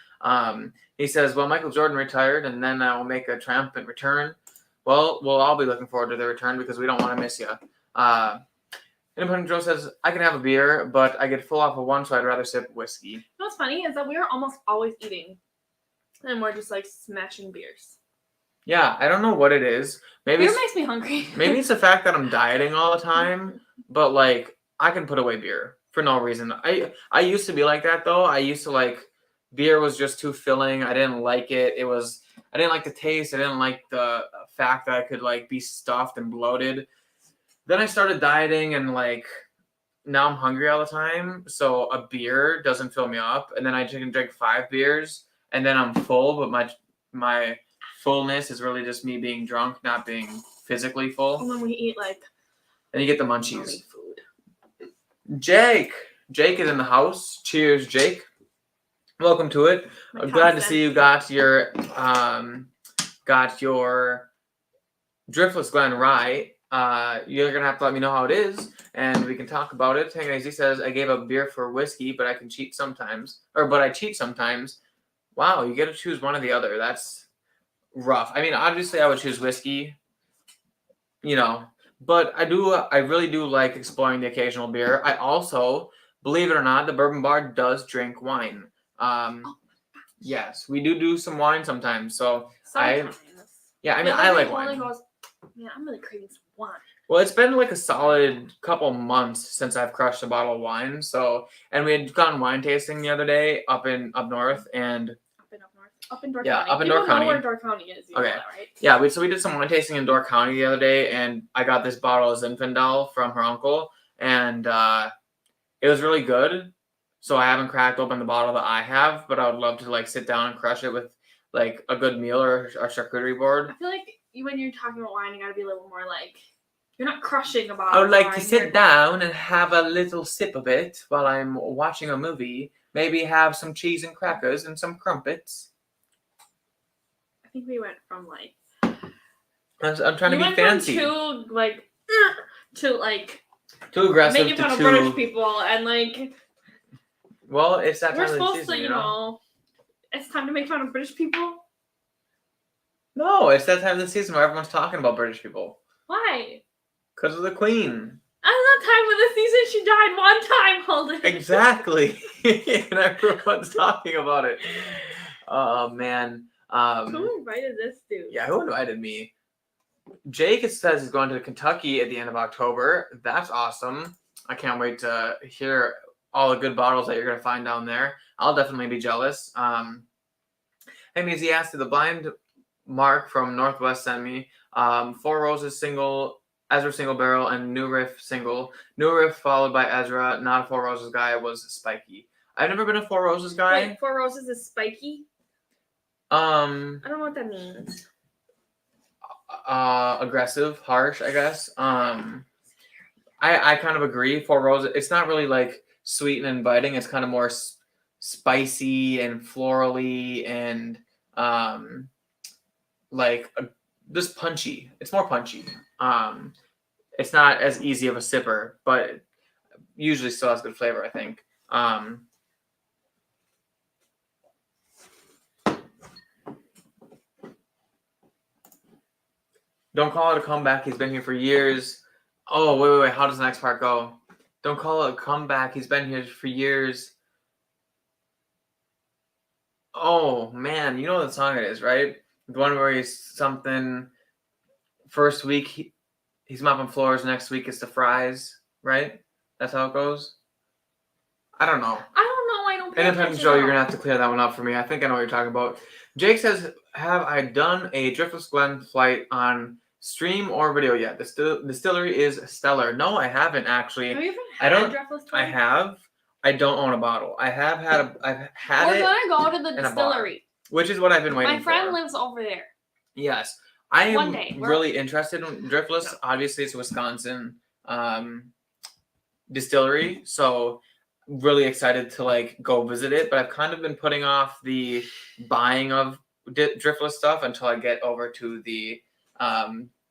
He says, well, Michael Jordan retired, and then I will make a triumphant return. Well, we'll all be looking forward to the return because we don't want to miss you. Independent Joe says, I can have a beer, but I get full off of one, so I'd rather sip whiskey. You know what's funny is that we are almost always eating, and we're just like smashing beers. Yeah, I don't know what it is. Maybe beer makes me hungry. Maybe it's the fact that I'm dieting all the time, but like I can put away beer for no reason. I used to be like that though. I used to like beer was just too filling. I didn't like it. I didn't like the taste. I didn't like the fact that I could like be stuffed and bloated. Then I started dieting and like now I'm hungry all the time. So a beer doesn't fill me up. And then I can drink 5 beers and then I'm full. But my fullness is really just me being drunk, not being physically full. And when we eat like. And you get the munchies. Food. Jake is in the house. Cheers, Jake. Welcome to it. I'm glad to see you got your Driftless Glen Rye. You're gonna have to let me know how it is, and we can talk about it. He says, "I gave up beer for whiskey, but I cheat sometimes. Wow, you get to choose one or the other. That's rough. I mean, obviously, I would choose whiskey, but I really do like exploring the occasional beer. I also, believe it or not, the Bourbon Bar does drink wine. Yes, we do some wine sometimes. So sometimes. I like wine. I'm really craving some wine. Well, it's been like a solid couple months since I've crushed a bottle of wine. And we had gone wine tasting the other day up north and up in Door County. Up in Door County. Know where Door County is. You know that, right? Yeah, we did some wine tasting in Door County the other day, and I got this bottle of Zinfandel from her uncle, and it was really good. So I haven't cracked open the bottle that I have, but I would love to like sit down and crush it with like a good meal or a charcuterie board. I feel like when you're talking about wine, you gotta be a little more like, you're not crushing a bottle. I would like to sit down and have a little sip of it while I'm watching a movie, maybe have some cheese and crackers and some crumpets. I think we went from like. I'm trying to be fancy. From too aggressive making fun to of British people and like. Well, it's that time We're of the supposed season, to, you know. It's time to make fun of British people. No, it's that time of the season where everyone's talking about British people. Why? Because of the Queen. At that time of the season, she died one time, Holden. Exactly. And everyone's talking about it. Oh, man. Who invited this dude? Yeah, who invited me? Jake says he's going to Kentucky at the end of October. That's awesome. I can't wait to hear all the good bottles that you're going to find down there. I'll definitely be jealous. Hey, Mizzy asked the blind Mark from Northwest sent me Four Roses single, Ezra single barrel, and New Riff single. New Riff followed by Ezra. Not a Four Roses guy, was Spiky. I've never been a Four Roses guy. Wait, Four Roses is spiky? I don't know what that means. Aggressive, harsh, I guess. I kind of agree. Four Roses, it's not really like sweet and inviting. It's kind of more spicy and florally and just punchy. It's more punchy. It's not as easy of a sipper, but usually still has good flavor, I think. Don't call it a comeback. He's been here for years. Oh, wait. How does the next part go? Don't call it a comeback. He's been here for years. Oh, man. You know what the song it is, right? The one where he's something... First week, he's mopping floors. Next week, it's the fries, right? That's how it goes? I don't know. I don't pay Independent Joe, you're going to have to clear that one up for me. I think I know what you're talking about. Jake says, have I done a Driftless Glen flight on stream or video yet? The distillery is stellar. No, I haven't actually. Have you ever had Driftless Glen? I have. I don't own a bottle. I've had it. We're gonna go to the distillery. Which is what I've been waiting for. My friend lives over there. Yes. I am really interested in Driftless. No. Obviously, it's a Wisconsin distillery, so really excited to go visit it. But I've kind of been putting off the buying of Driftless stuff until I get over to the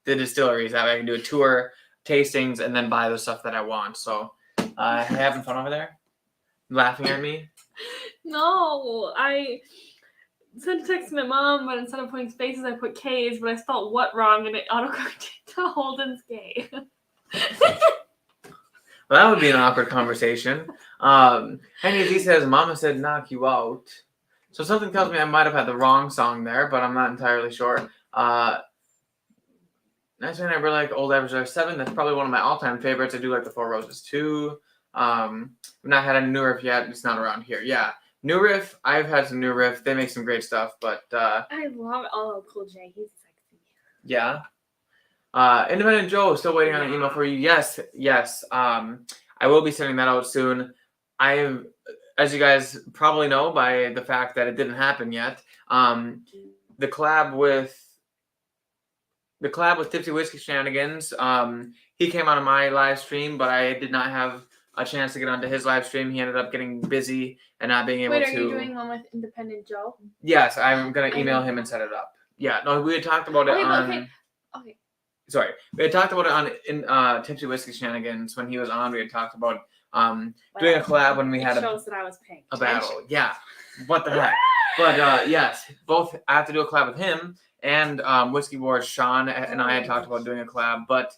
distilleries. That way I can do a tour, tastings, and then buy the stuff that I want. So, having fun over there? Laughing at me? No, I sent a text to my mom, but instead of putting spaces, I put K's, but I spelled what wrong, and it autocorrected to Holden's K. Well, that would be an awkward conversation. Henry Z says, Mama said knock you out. So something tells me I might have had the wrong song there, but I'm not entirely sure. Next one I really like Old Average 7. That's probably one of my all-time favorites. I do like the Four Roses too. I've not had a New Riff yet. It's not around here. Yeah. New Riff. I've had some New Riff. They make some great stuff, but I love LL Cool J. He's sexy. Yeah. Independent Joe, still waiting on an email for you. Yes. I will be sending that out soon. As you guys probably know by the fact that it didn't happen yet, the collab with Tipsy Whiskey Shenanigans, he came on my live stream, but I did not have a chance to get onto his live stream. He ended up getting busy and not being able to. Wait, are you doing one with Independent Joe? Yes, I'm going to email him and set it up. Yeah, no, we had talked about it on... Okay. Sorry. We had talked about it in Tipsy Whiskey Shenanigans. When he was on, we had talked about doing a collab when we had shows that I was paying a battle. Yeah. What the heck? But yes, both I have to do a collab with him and Whiskey Wars. Sean and I had talked about doing a collab. But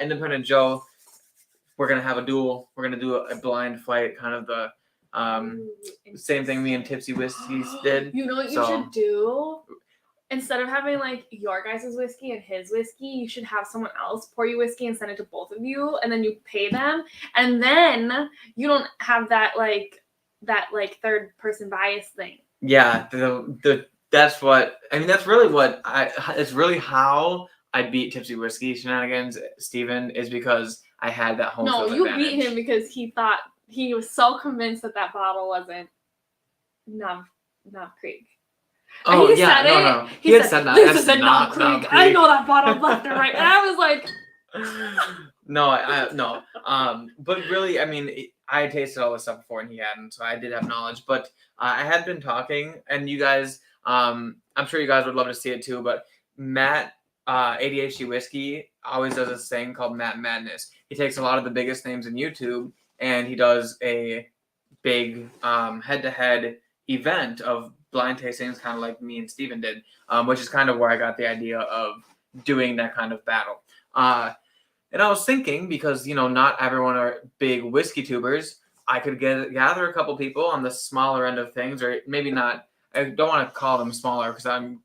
Independent Joe, we're going to have a duel. We're going to do a blind fight, kind of the same thing me and Tipsy Whiskeys did. You know what you should do? Instead of having your guys' whiskey and his whiskey, you should have someone else pour you whiskey and send it to both of you, and then you pay them, and then you don't have that third person bias thing. Yeah, that's what I mean. That's really what it's really how I beat Tipsy Whiskey Shenanigans, Steven, is because I had that home field advantage. No, you beat him because he was so convinced that bottle wasn't Knob Creek. Oh, yeah, no. He had said that. This is a Knob Creek. I know that bottle left and right. And I was like... No. But really, I mean, I had tasted all this stuff before and he hadn't, so I did have knowledge. But I had been talking, and you guys, I'm sure you guys would love to see it too. But Matt, ADHD Whiskey, always does this thing called Matt Madness. He takes a lot of the biggest names in YouTube, and he does a big head-to-head event of blind tastings, kind of like me and Steven did, which is kind of where I got the idea of doing that kind of battle. And I was thinking, because, not everyone are big whiskey tubers, I could gather a couple people on the smaller end of things, or maybe not. I don't want to call them smaller because I'm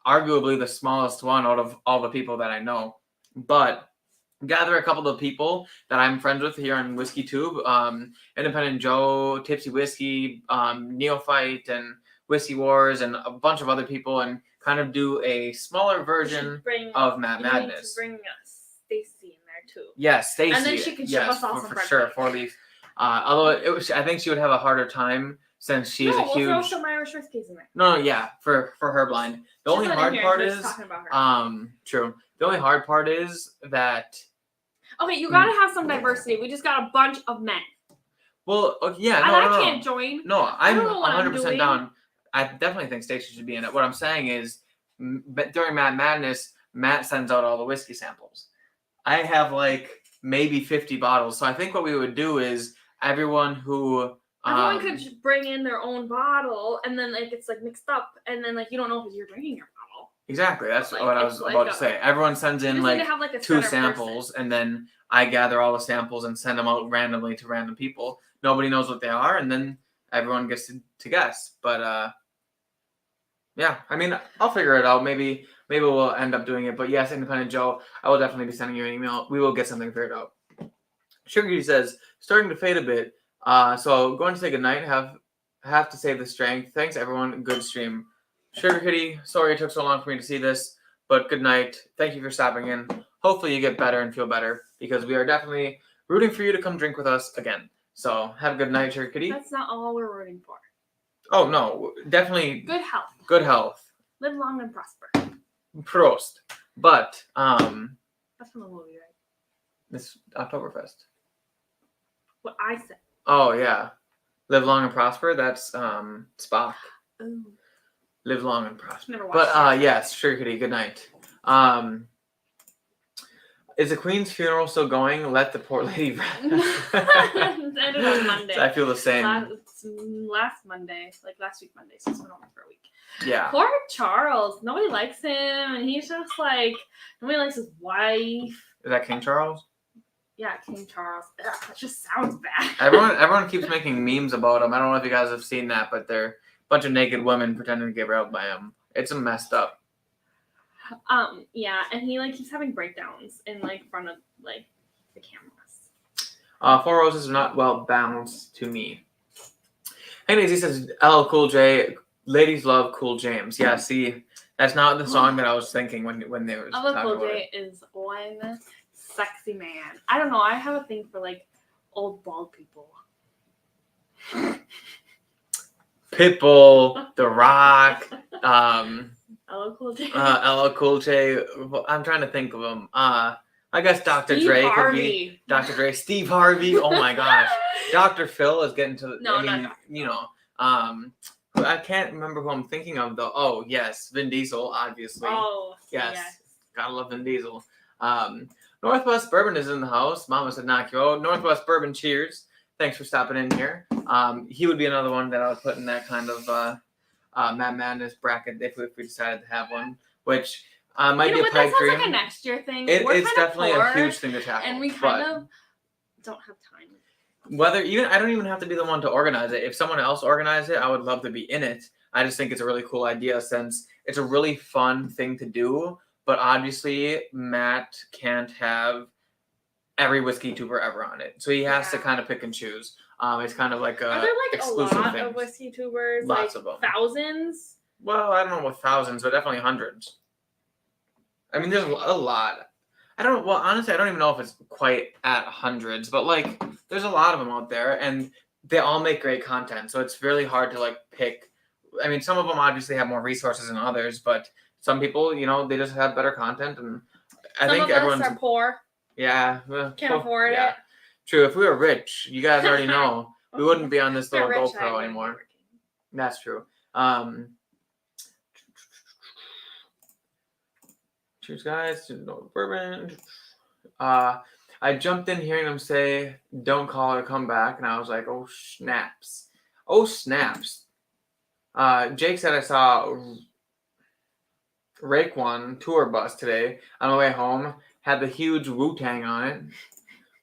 arguably the smallest one out of all the people that I know. But gather a couple of people that I'm friends with here on Whiskey Tube, Independent Joe, Tipsy Whiskey, Neophyte, and Whiskey Wars, and a bunch of other people, and kind of do a smaller version of Matt Madness. Bring us Stacy in there too. Yes, Stacy. And then she can ship us all some for sure. 4-leaf. Although I think she would have a harder time since she's a huge. We'll throw some Irish whiskeys in there. No, yeah, for her blind. The only hard part is true. The only hard part is that. Okay, you gotta have some diversity. We just got a bunch of men. Well, yeah, and I can't join. No, I'm 100% down. I definitely think Stacey should be in it. What I'm saying is, during Matt Madness, Matt sends out all the whiskey samples. I have maybe 50 bottles. So I think what we would do is everyone could bring in their own bottle, and then it's mixed up, and then you don't know if you're drinking your bottle. Exactly. That's what I was about to say. Everyone sends in two samples, and then I gather all the samples and send them out randomly to random people. Nobody knows what they are, and then everyone gets to guess. But yeah, I mean, I'll figure it out. Maybe we'll end up doing it. But yes, Independent Joe, I will definitely be sending you an email. We will get something figured out. Sugar Kitty says, starting to fade a bit. So going to say goodnight. Have to save the strength. Thanks, everyone. Good stream. Sugar Kitty, sorry it took so long for me to see this, but good night. Thank you for stopping in. Hopefully you get better and feel better, because we are definitely rooting for you to come drink with us again. So have a good night, Sugar Kitty. That's not all we're rooting for. Oh, no. Definitely. Good health. Good health. Live long and prosper. Prost. But, that's from the movie, right? This Oktoberfest. What I said. Oh, yeah. Live long and prosper. That's Spock. Ooh. Live long and prosper. Never watched But yes, Sugar Kitty, good night. Is the Queen's funeral still going? Let the poor lady rest. It ended on Monday. I feel the same. Last Monday, last week Monday, so it's been over for a week. Yeah. Poor Charles. Nobody likes him, and he's just nobody likes his wife. Is that King Charles? Yeah, King Charles. Ugh, that just sounds bad. Everyone keeps making memes about him. I don't know if you guys have seen that, but they're a bunch of naked women pretending to get railed by him. It's messed up. Yeah, and he keeps having breakdowns in front of the cameras. Four Roses are not well balanced to me. Hey, Daisy says, LL Cool J, ladies love Cool James. Yeah, see, that's not the song that I was thinking when they were talking about it. LL Cool J is one sexy man. I don't know, I have a thing for old bald people. Pitbull, The Rock, LL Cool J. LL Cool J. I'm trying to think of them. I guess Dr. Steve Dre Harvey. could be Dr. Dre. Steve Harvey. Oh my gosh. Dr. Phil is getting to the. No, I can't remember who I'm thinking of though. Oh yes, Vin Diesel, obviously. Oh yes. Gotta love Vin Diesel. Northwest Bourbon is in the house. Mama said knock you out. Northwest Bourbon, cheers. Thanks for stopping in here. He would be another one that I would put in that kind of Matt Madness bracket if we decided to have one, which might be a pipe dream. That's a next year thing. It's definitely a huge thing to tackle. And we kind of don't have time. I don't even have to be the one to organize it. If someone else organized it, I would love to be in it. I just think it's a really cool idea since it's a really fun thing to do. But obviously, Matt can't have every whiskey tuber ever on it, so he has to kind of pick and choose. It's kind of like Are there exclusive a lot things. of whiskey tubers? Lots of them. Thousands? Well, I don't know about thousands, but definitely hundreds. I mean, there's a lot. Honestly, I don't even know if it's quite at hundreds, but there's a lot of them out there, and they all make great content. So it's really hard to pick. I mean, some of them obviously have more resources than others, but some people, they just have better content, and I think everyone's are poor. Yeah. Well, Can't afford yeah. it. True. If we were rich, you guys already know, we wouldn't be on this If we're little rich, I GoPro wouldn't be anymore. working. That's true. Cheers, guys. To no Bourbon. I jumped in hearing them say, "Don't call or come back," and I was like, "Oh snaps! Oh snaps!" Jake said I saw Rake One tour bus today on the way home. Had the huge Wu-Tang on it.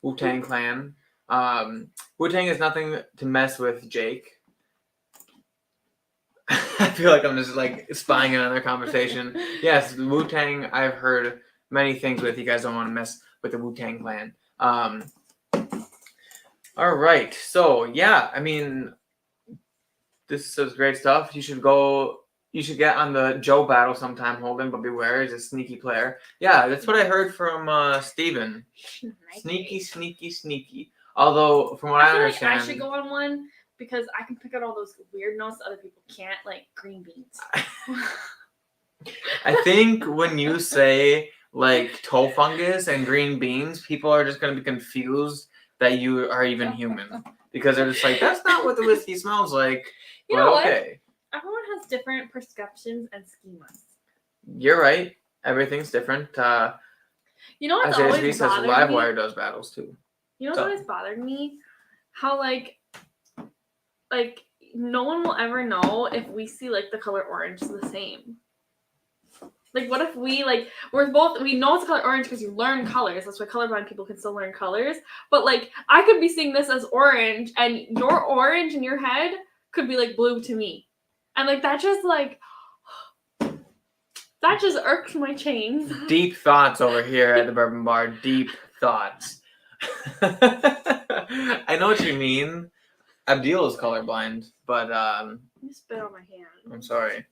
Wu-Tang Clan. Wu-Tang is nothing to mess with, Jake. I feel like I'm just like spying in on their conversation. Yes, Wu-Tang, I've heard many things with. You guys don't want to mess with the Wu-Tang Clan. All right. So, yeah, I mean, this is great stuff. You should get on the Joe battle sometime, Holden, but beware, he's a sneaky player. Yeah, that's what I heard from Steven. Sneaky. Although, from what I understand... like I should go on one because I can pick out all those weird notes that other people can't, like green beans. I think when you say, like, toe fungus and green beans, people are just going to be confused that you are even human. Because they're just like, that's not what the whiskey smells like. You know okay. What? Everyone has different perceptions and schemas. You're right. Everything's different. You know what's as always says, bothered Livewire me? does battles too. You know what's always bothered me? How like no one will ever know if we see like the color orange the same. Like, what if we, like, we know it's the color orange because you learn colors. That's why colorblind people can still learn colors. But, like, I could be seeing this as orange, and your orange in your head could be, like, blue to me. And, like, that just irks my chains. Deep thoughts over here at the Bourbon Bar. Deep thoughts. I know what you mean. Abdil is colorblind, but, You spit on my hand. I'm sorry.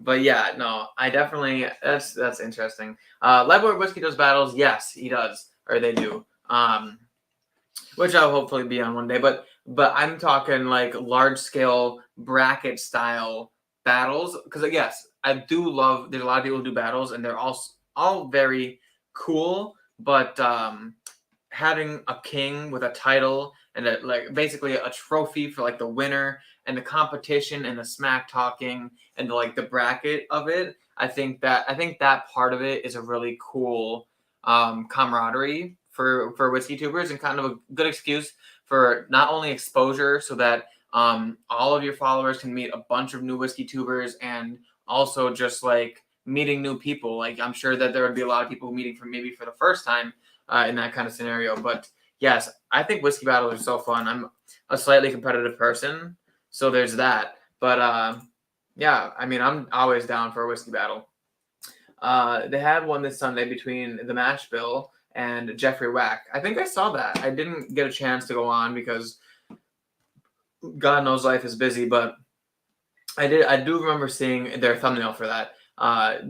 But yeah, no, I definitely that's interesting. Livewire Whiskey does battles, yes, he does, or they do. Which I'll hopefully be on one day. But I'm talking like large scale bracket style battles because yes, I do love. There's a lot of people who do battles, and they're all very cool. But having a king with a title and like basically a trophy for like the winner and the competition and the smack talking and the bracket of it, I think that part of it is a really cool camaraderie for whiskey tubers and kind of a good excuse for not only exposure so that all of your followers can meet a bunch of new whiskey tubers and also just like meeting new people. Like I'm sure that there would be a lot of people meeting for the first time in that kind of scenario. But yes, I think whiskey battles are so fun. I'm a slightly competitive person, so there's that. But yeah, I mean, I'm always down for a whiskey battle. They had one this Sunday between the Mash Bill and Jeffrey Wack. I think I saw that. I didn't get a chance to go on because God knows life is busy, but I do remember seeing their thumbnail for that.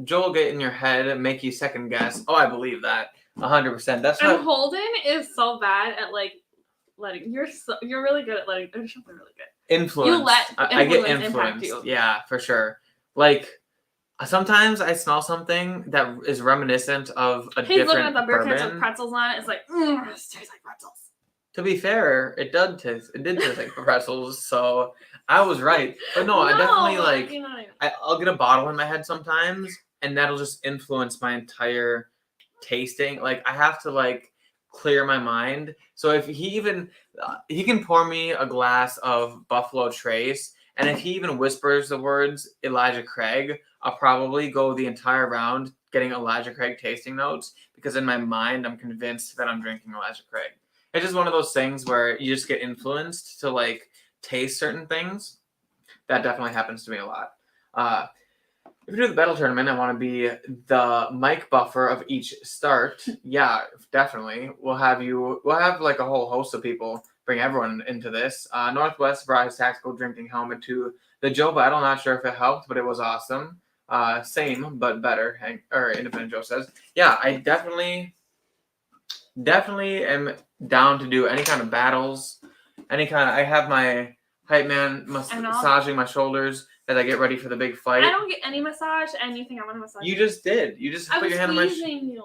Joel, get in your head, make you second guess. Oh, I believe that 100%. That's and Holden is so bad at like letting. You're really good at letting. There's something really good. Influence. You let I get influenced. You. Yeah, for sure. Like sometimes I smell something that is reminiscent of a different bourbon. He's looking at the beer cans with pretzels on it. It's like, it tastes like pretzels. To be fair, it did taste like pretzels, so I was right. But no, I definitely like. You know what I mean. I'll get a bottle in my head sometimes, and that'll just influence my entire tasting. Like I have to like clear my mind. So if he can pour me a glass of Buffalo Trace, and if he even whispers the words Elijah Craig, I'll probably go the entire round getting Elijah Craig tasting notes because in my mind I'm convinced that I'm drinking Elijah Craig. It's just one of those things where you just get influenced to like taste certain things. That definitely happens to me a lot. If we do the battle tournament, I want to be the mic buffer of each start. Yeah, definitely. We'll have like a whole host of people. Bring everyone into this. Northwest brought his tactical drinking helmet to the Joe battle. Not sure if it helped, but it was awesome. Same but better. Or Independent Joe says, yeah, I definitely am down to do any kind of battles. I have my hype man massaging my shoulders as I get ready for the big fight. I don't get any massage, and you think I want to massage you? Just did. You just put your hand on my you.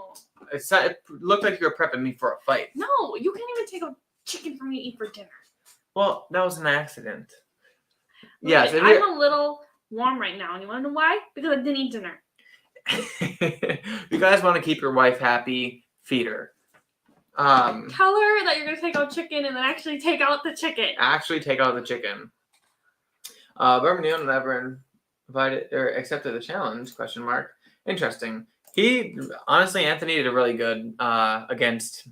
It looked like you were prepping me for a fight. No, you can't even take a chicken for me to eat for dinner. Well, that was an accident. Okay, Yes, I'm a little warm right now, and you want to know why? Because I didn't eat dinner. You guys want to keep your wife happy, feed her. Tell her that you're going to take out chicken and then actually take out the chicken. Actually take out the chicken. Bourbon never invited or accepted the challenge, ? Interesting. Honestly, Anthony did a really good against.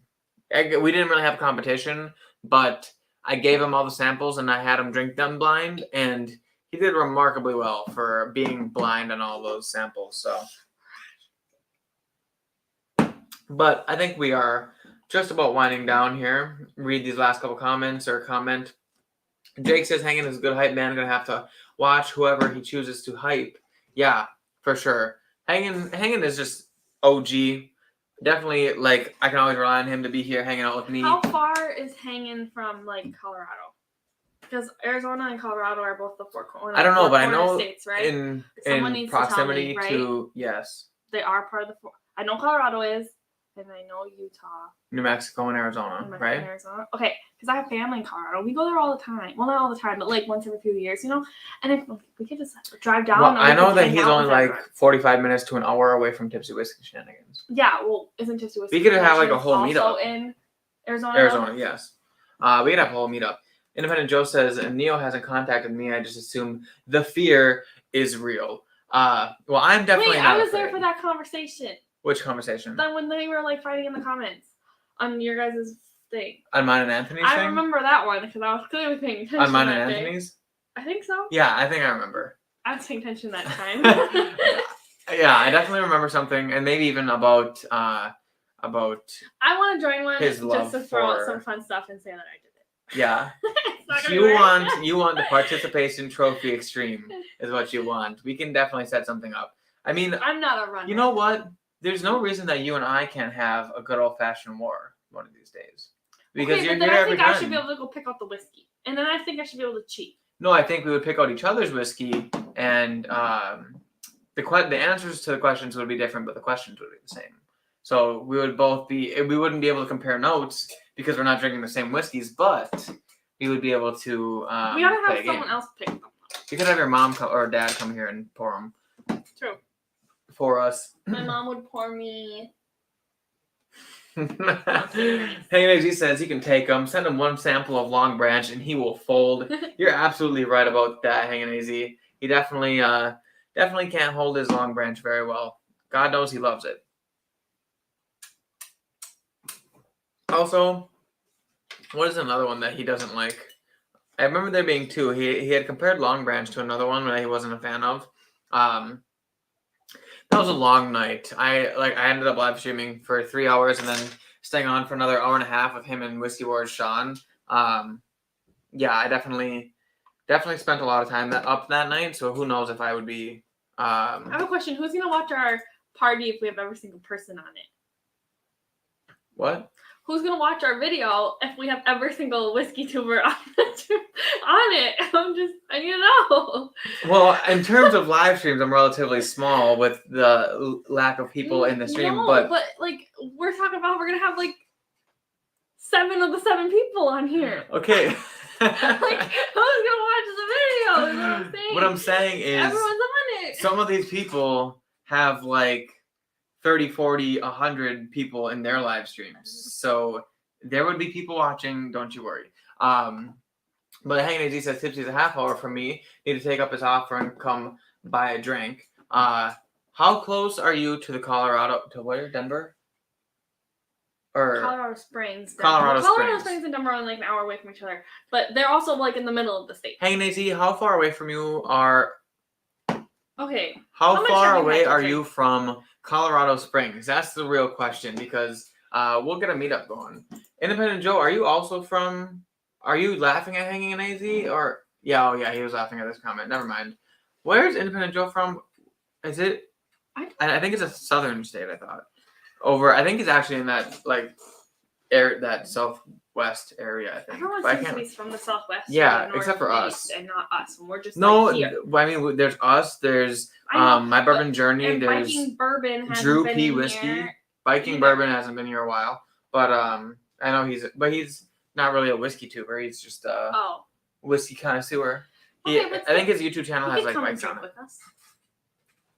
We didn't really have a competition, but I gave him all the samples and I had him drink them blind, and he did remarkably well for being blind on all those samples. So, but I think we are just about winding down here. Read these last couple comments or comment. Jake says hanging is a good hype man. Gonna have to watch whoever he chooses to hype. Yeah, for sure. Hanging is just OG. Definitely, like, I can always rely on him to be here hanging out with me. How far is hanging from, like, Colorado? Because Arizona and Colorado are both the four corners. I don't know, but I know states, right? in proximity to, tell me, right? to yes. They are part of the four. I know Colorado is, and I know Utah. New Mexico and Arizona, right? And Arizona. Okay, because I have family in Colorado. We go there all the time. Well, not all the time, but like once every few years, you know? And if we could just drive down. Well, I know that he's only like 45 minutes to an hour away from Tipsy Whiskey Shenanigans. Yeah, well, isn't Tipsy Whiskey We could have like a whole meetup. Also in Arizona? Arizona, yes. We could have a whole meetup. Independent Joe says, Neo hasn't contacted me. I just assume the fear is real. Well, I'm definitely not I was afraid. there for that conversation. Which conversation? Then when they were like fighting in the comments on your guys' thing. On mine and Anthony's I thing? remember that one because I was clearly paying attention. On mine and Anthony's? I think so. Yeah, I think I remember. I was paying attention that time. Yeah, I definitely remember something, and maybe even about. I want to join one his just love to throw out for- some fun stuff and say that I did it. Yeah. It's not gonna You work. want the participation trophy extreme is what you want. We can definitely set something up. I mean, I'm not a runner. you know what? There's no reason that you and I can't have a good old fashioned war one of these days. Because okay, you're but then here I every think I time. should be able to go pick out the whiskey, and then I think I should be able to cheat. No, I think we would pick out each other's whiskey, and the answers to the questions would be different, but the questions would be the same. So we wouldn't be able to compare notes because we're not drinking the same whiskeys, but we would be able to. We gotta play have a someone game. else pick them. You could have your mom or dad come here and pour them. True. For us. My mom would pour me. Hanging AG says he can take them. Send him one sample of Long Branch and he will fold. You're absolutely right about that, Hanging AZ. He definitely can't hold his Long Branch very well. God knows he loves it. Also, what is another one that he doesn't like? I remember there being two. He had compared Long Branch to another one that he wasn't a fan of. That was a long night. I ended up live streaming for 3 hours and then staying on for another hour and a half with him and Whiskey Wars Sean. Yeah, I definitely spent a lot of time up that night. So who knows if I would be. I have a question. Who's gonna watch our party if we have every single person on it? What? Who's gonna watch our video if we have every single whiskey tuber on it? I need to know. Well, in terms of live streams, I'm relatively small with the lack of people in the stream. No, but like we're talking about, we're gonna have like 7 of the 7 people on here. Okay. Like, who's gonna watch the video? Is what I'm saying. What I'm saying is, everyone's on it. some of these people have like 30, 40, 100 people in their live streams. So there would be people watching, don't you worry. But Hanging AZ says Tipsy's a half hour from me. Need to take up his offer and come buy a drink. How close are you to the Colorado, to where, Denver? Or Colorado Springs. Colorado Springs and Denver are like an hour away from each other. But they're also like in the middle of the state. Hanging AZ, how far away from you are... Okay. How far away are you from Colorado Springs? That's the real question, because we'll get a meetup going. Independent Joe, are you also from... Are you laughing at Hanging AZ? Or... Yeah, oh yeah, he was laughing at this comment. Never mind. Where's Independent Joe from? Is it... I think it's a southern state, I thought. I think it's actually in that, like, that southwest area, I think. Everyone But I seems to can't. be from the southwest. Yeah, or the except for northeast, us. and not us. And we're just No, like here. I mean, there's us. There's I know, My Bourbon Journey. And There's Biking Bourbon hasn't Drew been P in Whiskey. here. Biking either. Bourbon hasn't been here a while, but I know he's not really a whiskey tuber. He's just a whiskey connoisseur. Okay, I think his YouTube channel has like come bikes and on it. drink with us.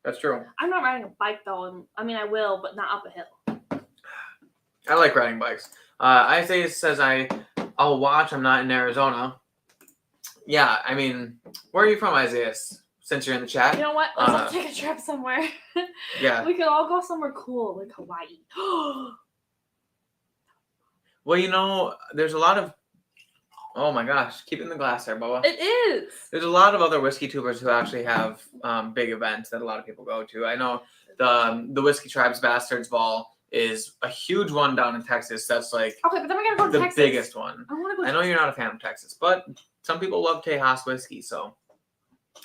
That's true. I'm not riding a bike though, and I mean I will, but not up a hill. I like riding bikes. Isaiah says I'll watch. I'm not in Arizona. Yeah, I mean, where are you from, Isaiah? Since you're in the chat. You know what? Let's all take a trip somewhere. Yeah. We could all go somewhere cool, like Hawaii. Well, you know, there's a lot of. Oh my gosh, keep it in the glass there, Bubba. It is. There's a lot of other whiskey tubers who actually have big events that a lot of people go to. I know the Whiskey Tribes Bastards Ball is a huge one down in Texas. That's like okay, but then we gotta go to the Texas. biggest one. I want to go. I know you're not a fan of Texas, but some people love Tejas whiskey, so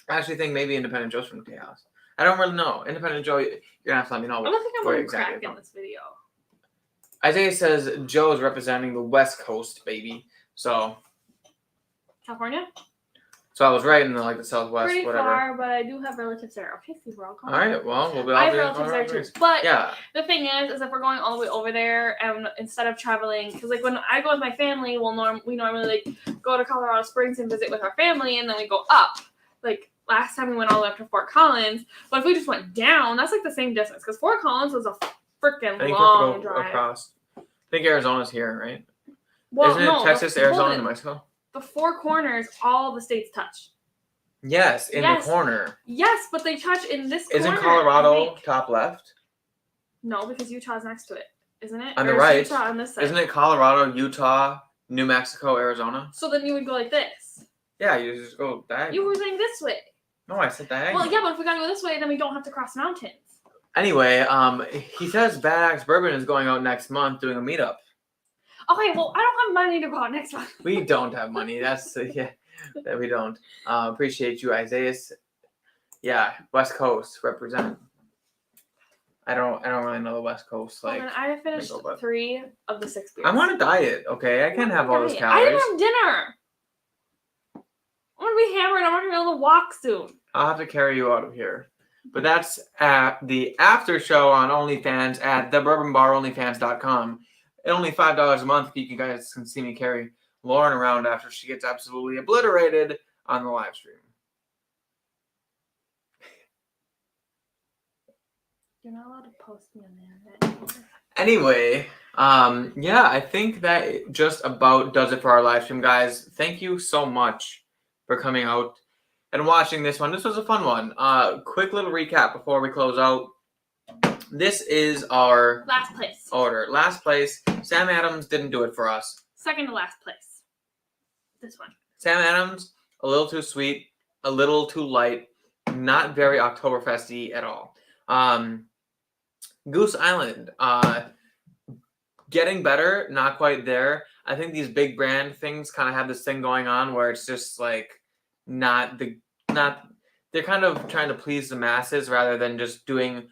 I actually think maybe Independent Joe's from Tejas. I don't really know. Independent Joe, you're gonna have to let me know. I don't think I'm where going exactly crack in this video. Isaiah says Joe is representing the West Coast, baby. So California? So I was right in the Southwest, Pretty whatever. far, but I do have relatives there. Okay, see, we're all going. All right, well, we'll be all I have there relatives there too. anyways. But Yeah. the thing is if we're going all the way over there, and instead of traveling, because like when I go with my family, we normally like go to Colorado Springs and visit with our family, and then we go up. Like last time we went all the way up to Fort Collins, but if we just went down, that's like the same distance because Fort Collins was a freaking long drive. Across. I think Arizona's here, right? Well, Isn't it Texas, Arizona, New Mexico? The four corners, all the states touch. Yes, in the corner. Yes, but they touch in this corner. Isn't Colorado top left? No, because Utah's next to it, isn't it? On the right. Utah on this side. Isn't it Colorado, Utah, New Mexico, Arizona? So then you would go like this. Yeah, you just go diagonal. You were saying this way. No, I said diagonal. Well, yeah, but if we gotta go this way, then we don't have to cross mountains. Anyway, he says Bad Axe Bourbon is going out next month doing a meetup. Okay, well, I don't have money to go out next month. We don't have money. That's yeah, that we don't. Appreciate you, Isaiah. Yeah, West Coast represent. I don't really know the West Coast like. I have finished 3 of the 6 beers. I'm on a diet. Okay, I can't have all those calories. I didn't have dinner. I'm gonna be hammered. I'm not gonna be able to walk soon. I'll have to carry you out of here. But that's at the after show on OnlyFans at thebourbonbaronlyfans.com. At only $5 a month, you guys can see me carry Loren around after she gets absolutely obliterated on the live stream. You're not allowed to post me on the internet. Anyway, yeah, I think that just about does it for our live stream, guys. Thank you so much for coming out and watching this one. This was a fun one. Quick little recap before we close out. This is our last place order. Last place. Sam Adams didn't do it for us. Second to last place. This one. Sam Adams, a little too sweet, a little too light, not very Oktoberfesty at all. Goose Island, getting better, not quite there. I think these big brand things kind of have this thing going on where it's just like they're kind of trying to please the masses rather than just doing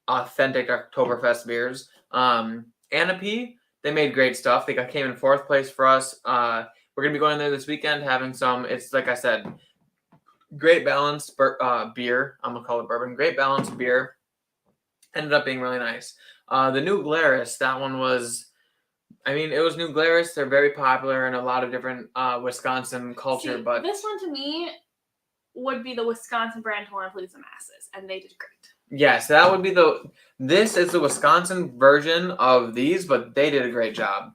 authentic Oktoberfest beers. Anapi, they made great stuff. They came in 4th place for us. We're gonna be going there this weekend, having some. It's like I said, great balanced beer. I'm gonna call it bourbon. Great balanced beer. Ended up being really nice. The New Glarus, that one was. I mean, it was New Glarus. They're very popular in a lot of different Wisconsin culture. See, but this one to me would be the Wisconsin brand to want to please the masses, and they did great. Yes, that would be this is the Wisconsin version of these, but they did a great job.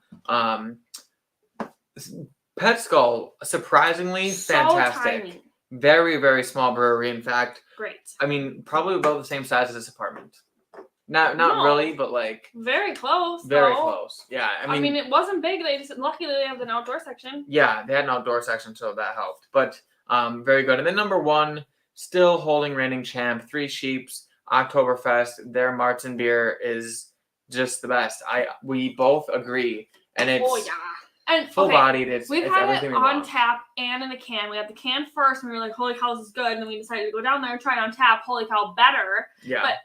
Pet Skull, surprisingly fantastic. Tiny. Very, very small brewery. In fact, great. I mean, probably about the same size as this apartment. Not really, but like very close. Very close. Yeah, I mean, it wasn't big. They just luckily they have an outdoor section. Yeah, they had an outdoor section, so that helped. But very good. And then number 1, still holding reigning champ, 3 Sheeps. Oktoberfest, their Martin beer is just the best. We both agree, and it's and full bodied. We've it's had everything it on tap and in the can. We had the can first, and we were like, "Holy cow, this is good!" And then we decided to go down there and try it on tap. Holy cow, better! Yeah. But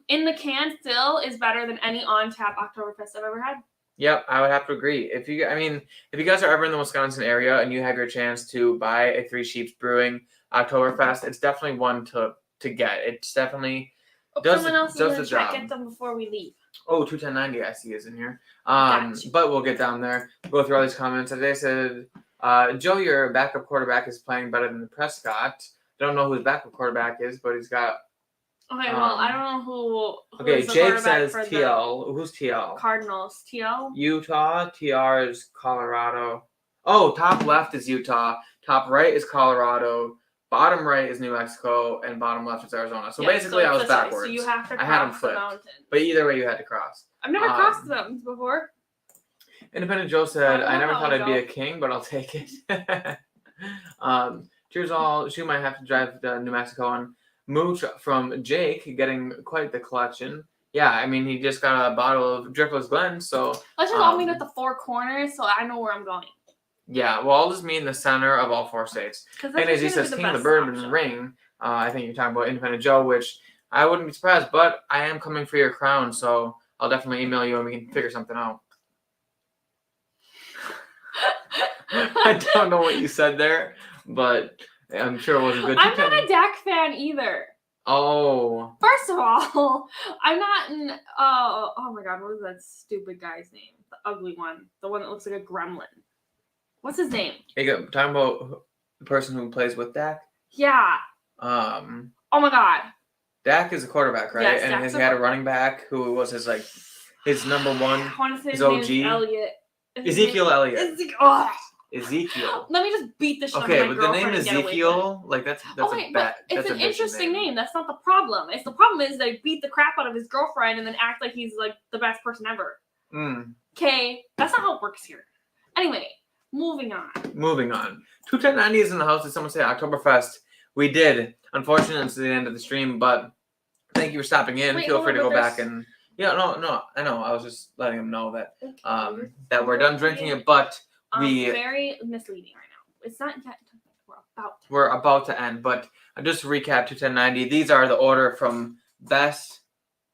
in the can still is better than any on tap Oktoberfest I've ever had. Yep, I would have to agree. If you guys are ever in the Wisconsin area and you have your chance to buy a Three Sheeps Brewing Oktoberfest, it's definitely one to get. It's definitely Someone else is does gonna the try job. to get them before we leave. Oh, 21090 I see is in here. Gotcha. But we'll get down there. Go through all these comments. They said, Joe, your backup quarterback is playing better than Prescott. Don't know who his backup quarterback is, but he's got. Okay, well, I don't know who Okay, is the Jake quarterback says for TL. Who's TL? the Cardinals. TL? Utah. TR is Colorado. Oh, top left is Utah. Top right is Colorado. Bottom right is New Mexico, and bottom left is Arizona. So basically, I was backwards. So you have to I had them cross the flipped. mountain. But either way, you had to cross. I've never crossed the mountains before. Independent Joe said, I never thought I'd be Joe. a king, but I'll take it. Cheers all. She might have to drive to New Mexico. And Mooch from Jake getting quite the collection. Yeah, I mean, he just got a bottle of Driftless Glen, so... Let's just all meet at the four corners so I know where I'm going. Yeah, well, I'll just meet in the center of all four states. And as he says, King of the Bourbon Ring, I think you're talking about Independent Joe, which I wouldn't be surprised, but I am coming for your crown, so I'll definitely email you and we can figure something out. I don't know what you said there, but I'm sure it wasn't good. I'm not a Dak fan either. Oh. First of all, I'm not in. Oh my God, what is that stupid guy's name? The ugly one, the one that looks like a gremlin. What's his name? Hey, talking about the person who plays with Dak. Yeah. Oh my God. Dak is a quarterback, right? Yes, and he had a running back who was his number one. I want to say his his OG. name is Elliott. Ezekiel Elliott. Ezekiel. Let me just beat the shit out of Okay, my but the name girlfriend and get away from Ezekiel, like that's okay, a but bad. it's an interesting name. That's not the problem. The problem is they beat the crap out of his girlfriend and then act like he's like the best person ever. Okay, that's not how it works here. Anyway, moving on. 21090 is in the house. Did someone say Oktoberfest? We did. Unfortunately, it's the end of the stream, but thank you for stopping in. Feel free to go back and no, I know. I was just letting them know that that we're done drinking it, but very misleading right now. It's not yet. We're about to end, but just to recap 21090. These are the order from best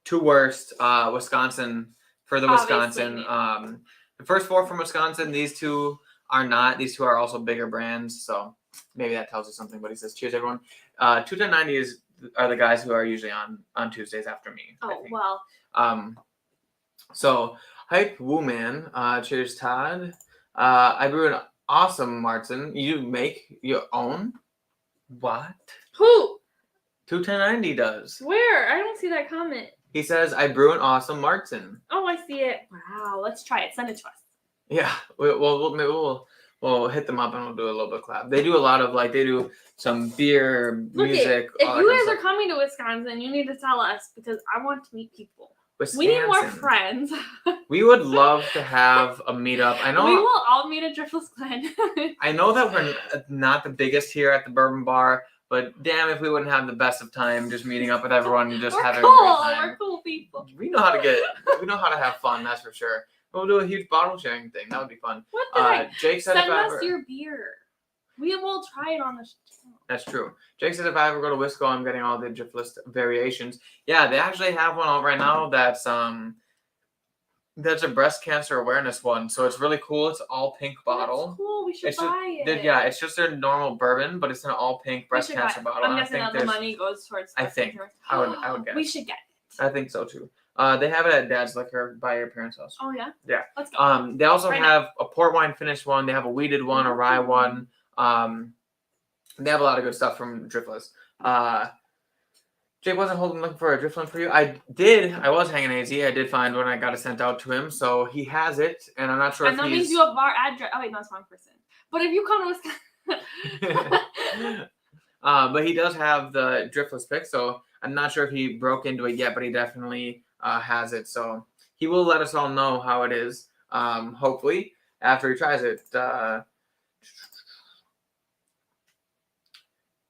to worst. Wisconsin for the Wisconsin. The first four from Wisconsin. These two are not. These two are also bigger brands, so maybe that tells you something. But he says, "Cheers, everyone." 21090 are the guys who are usually on Tuesdays after me. Oh well. So hype woman. Cheers, Todd. I brew an awesome Martin. You make your own? What? Who? 21090 does. Where? I don't see that comment. He says, I brew an awesome Martin. Oh, I see it. Wow, let's try it. Send it to us. Yeah, we'll hit them up and we'll do a little bit of collab. They do a lot of they do some beer, music. If you guys are coming to Wisconsin, you need to tell us because I want to meet people. Wisconsin. We need more friends. We would love to have a meetup. I know we will all meet at Driftless Glen. I know that we're not the biggest here at the Bourbon Bar, but damn if we wouldn't have the best of time just meeting up with everyone and just having a great time. We're cool people. We know how to have fun, that's for sure. We'll do a huge bottle sharing thing. That would be fun. What the heck? Jake said Send us your beer. We will try it on the show. That's true. Jake said if I ever go to Wisco, I'm getting all the Driftless variations. Yeah, they actually have one out right now that's a breast cancer awareness one. So it's really cool. It's all pink bottle. That's cool. We should buy it. Yeah, it's just their normal bourbon, but it's an all pink breast cancer bottle. I'm guessing that the money goes towards. I think. I would guess. We should get it. I think so too. They have it at Dad's Liquor by your parents' house. Oh yeah. Yeah. Let's go. They also have a port wine finished one. They have a wheated one, a rye one. They have a lot of good stuff from Driftless. Jake wasn't looking for a Driftless for you. I did. I was hanging AZ. I did find one. I got it sent out to him, so he has it. And I'm not sure if that means you have our address. Oh wait, no, it's wrong person. But if you come to Wisconsin. But he does have the Driftless pick, so I'm not sure if he broke into it yet, but he definitely has it. So he will let us all know how it is. Hopefully after he tries it.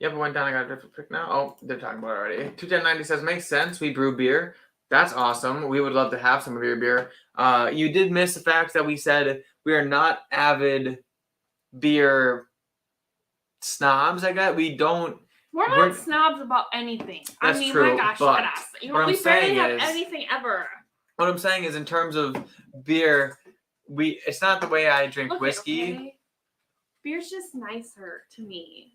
Yep, it went down. I got a different pick now. Oh, they're talking about it already. 21090 says, makes sense. We brew beer. That's awesome. We would love to have some of your beer. You did miss the fact that we said we are not avid beer snobs, I guess. We're not snobs about anything. That's My true, gosh, but look at us. We barely have anything ever. What I'm saying is in terms of beer, it's not the way I drink Okay, whiskey. okay. Beer's just nicer to me.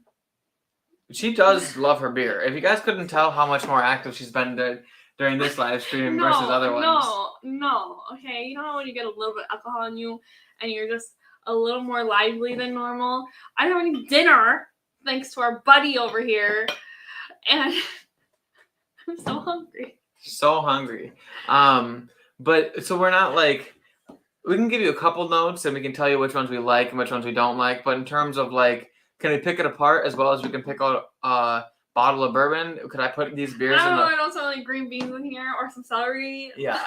She does love her beer. If you guys couldn't tell how much more active she's been during this live stream versus other ones. No. Okay, you know when you get a little bit of alcohol in you and you're just a little more lively than normal? I'm having dinner thanks to our buddy over here, and I'm so hungry. So hungry. But so we're not like, we can give you a couple notes and we can tell you which ones we like and which ones we don't like. But in terms of like, can we pick it apart as well as we can pick out a bottle of bourbon? Could I put these beers in I don't smell like green beans in here or some celery. Yeah.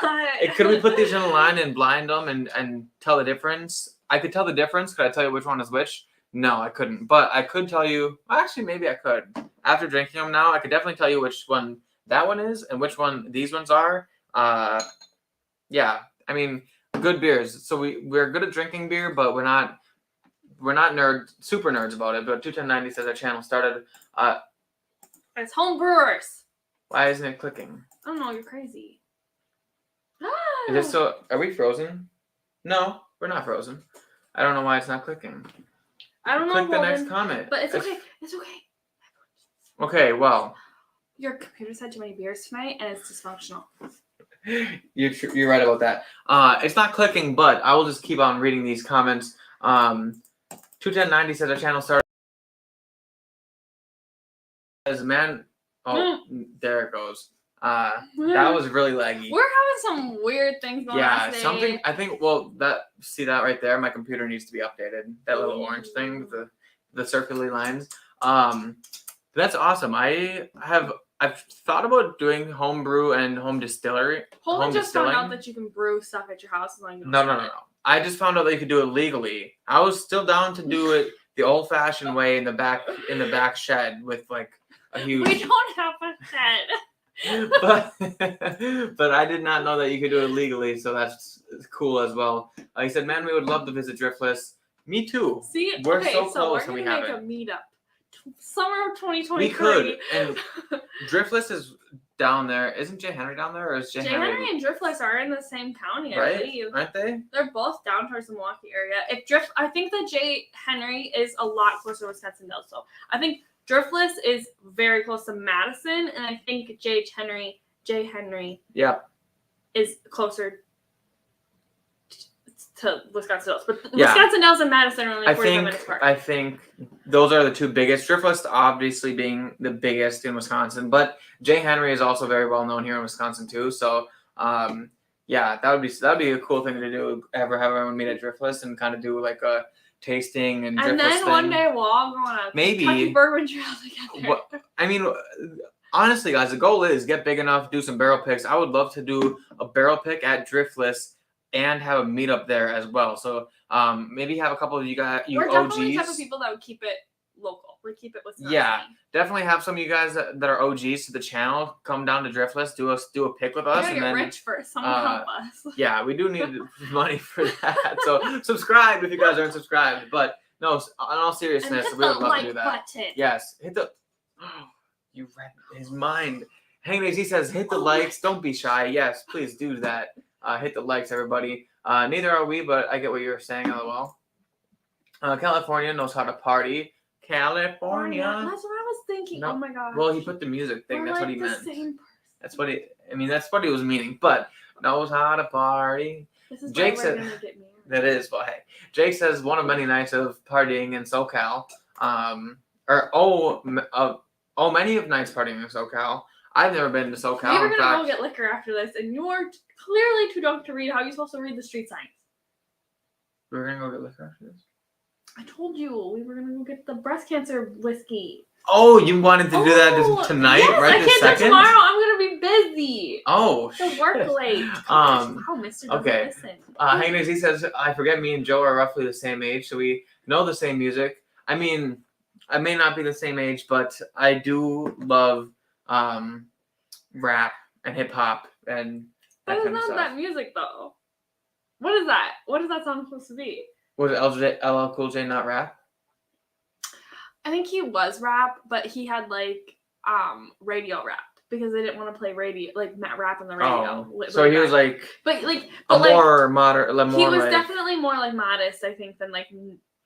Could we put these in a line and blind them and tell the difference? I could tell the difference. Could I tell you which one is which? No, I couldn't. But I could tell you, actually, maybe I could. After drinking them now, I could definitely tell you which one that one is and which one these ones are. Yeah, I mean, good beers. So we're good at drinking beer, but we're not super nerds about it. But 21090 says our channel started. It's home brewers. Why isn't it clicking? I don't know. You're crazy. Is it still? Are we frozen? No, we're not frozen. I don't know why it's not clicking. I don't know. Click the next comment. But it's okay. It's okay. Okay, well. Your computer's had too many beers tonight, and it's dysfunctional. You're right about that. It's not clicking, but I will just keep on reading these comments. 21090 says our channel started as a man. Oh, there it goes. That was really laggy. We're having some weird things going on today. Something. I think. Well, see that right there. My computer needs to be updated. That little orange thing with the circular lines. That's awesome. I've thought about doing home brew and home distillery. Poland just found out that you can brew stuff at your house as long as you don't. No. I just found out that you could do it legally. I was still down to do it the old-fashioned way in the back shed with like a huge. We don't have a shed. but I did not know that you could do it legally, so that's cool as well. He said, "Man, we would love to visit Driftless." Me too. See, we're so close, and we have haven't. Make a meetup. Summer of 2023. We could. And Driftless is down there. Isn't Jay Henry down there, or is Jay Henry and Driftless are in the same county, right? I believe. Aren't they? They're both down towards the Milwaukee area. I think that Jay Henry is a lot closer to Wisconsin Delso. I think Driftless is very close to Madison, and I think Jay Henry, yeah, is closer to Wisconsin Dells. But Wisconsin Dells and Madison are only 45 minutes apart. I think those are the two biggest. Driftless obviously being the biggest in Wisconsin, but Jay Henry is also very well known here in Wisconsin too. So yeah, that'd be a cool thing to do. Have everyone meet at Driftless and kind of do like a tasting and then thing. One day we'll all go on a Kentucky Bourbon trail together. I mean, honestly, guys, the goal is get big enough, do some barrel picks. I would love to do a barrel pick at Driftless and have a meetup there as well. So maybe have a couple of you guys, We're OGs. definitely the type of people that would keep it local. We keep it Wisconsin. Yeah, definitely have some of you guys that are OGs to the channel come down to Driftless, do a pick with us, and then rich first. Someone help us. Yeah, we do need money for that. So subscribe if you guys aren't subscribed. But no, in all seriousness, we would love to do that. Button. Yes, hit the. Oh, you read his mind. Anyways, he says hit the likes. Don't be shy. Yes, please do that. Hit the likes, everybody. Neither are we, but I get what you're saying. LOL. California knows how to party. California. That's what I was thinking. No. Oh my god. Well, he put the music thing. That's what he meant. Same that's what he. I mean, that's what he was meaning. But knows how to party. This is Jake said. That is. Well, hey. Jake says one of many nights of partying in SoCal. Many of nights partying in SoCal. I've never been to SoCal. We were gonna go get liquor after this, and you're clearly too drunk to read. How are you supposed to read the street signs? We were gonna go get liquor after this. I told you we were gonna go get the breast cancer whiskey. Oh, you wanted to do that tonight, yes, right? I can't do tomorrow. I'm gonna be busy. Oh, to work late. Wow, Mr. Okay. Hangers, he says, I forget me and Joe are roughly the same age, so we know the same music. I mean, I may not be the same age, but I do love rap and hip hop and that kind of stuff. That music though. What is that? What is that song supposed to be? Was LL Cool J not rap? I think he was rap, but he had like radio rap. because they didn't want to play rap on the radio. So he was like, but more moderate. He was definitely more like modest, I think, than like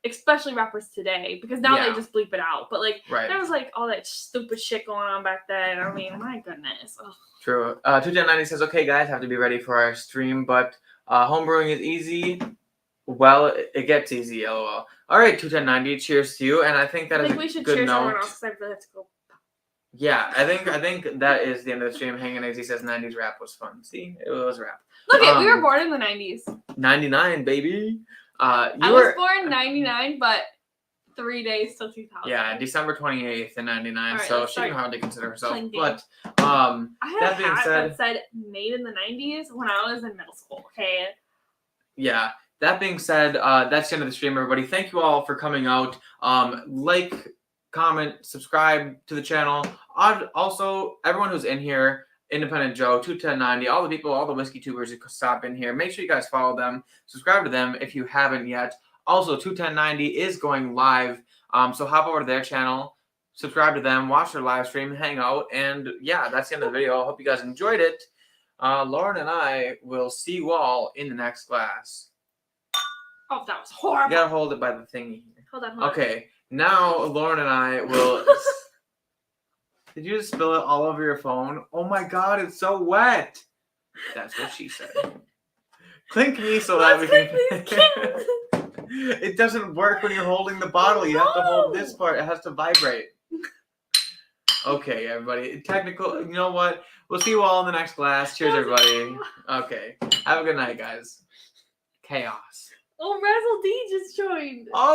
especially rappers today, because now they just bleep it out. But like there was like all that stupid shit going on back then. I mean, my goodness. Ugh. True. 21090 says, okay, guys, have to be ready for our stream, but homebrewing is easy. Well, it gets easy, lol. All right, 21090, cheers to you. And I think that is a good note. I think we should cheers someone else, because I really have to go. Yeah, I think that is the end of the stream. Hanging Easy says 90s rap was fun. See, it was rap. Look at, we were born in the 90s. 99, baby. I was born 99, but 3 days till 2000. Yeah, December 28th in 99. Right, so she can hardly consider herself. But I had a hat that said made in the 90s when I was in middle school. Okay. Yeah. That being said, that's the end of the stream, everybody. Thank you all for coming out. Like, comment, subscribe to the channel. Also, everyone who's in here, Independent Joe, 21090, all the people, all the whiskey tubers who stop in here, make sure you guys follow them. Subscribe to them if you haven't yet. Also, 21090 is going live, so hop over to their channel, subscribe to them, watch their live stream, hang out, and yeah, that's the end of the video. I hope you guys enjoyed it. Loren and I will see you all in the next class. Oh, that was horrible. You gotta hold it by the thingy. Hold on. Okay, now Loren and I will... Did you just spill it all over your phone? Oh my god, it's so wet. That's what she said. Clink me so that we can... It doesn't work when you're holding the bottle. You have to hold this part. It has to vibrate. Okay, everybody. Technical... You know what? We'll see you all in the next class. Cheers, everybody. Okay. Have a good night, guys. Chaos. Oh, Razzle D just joined. Oh.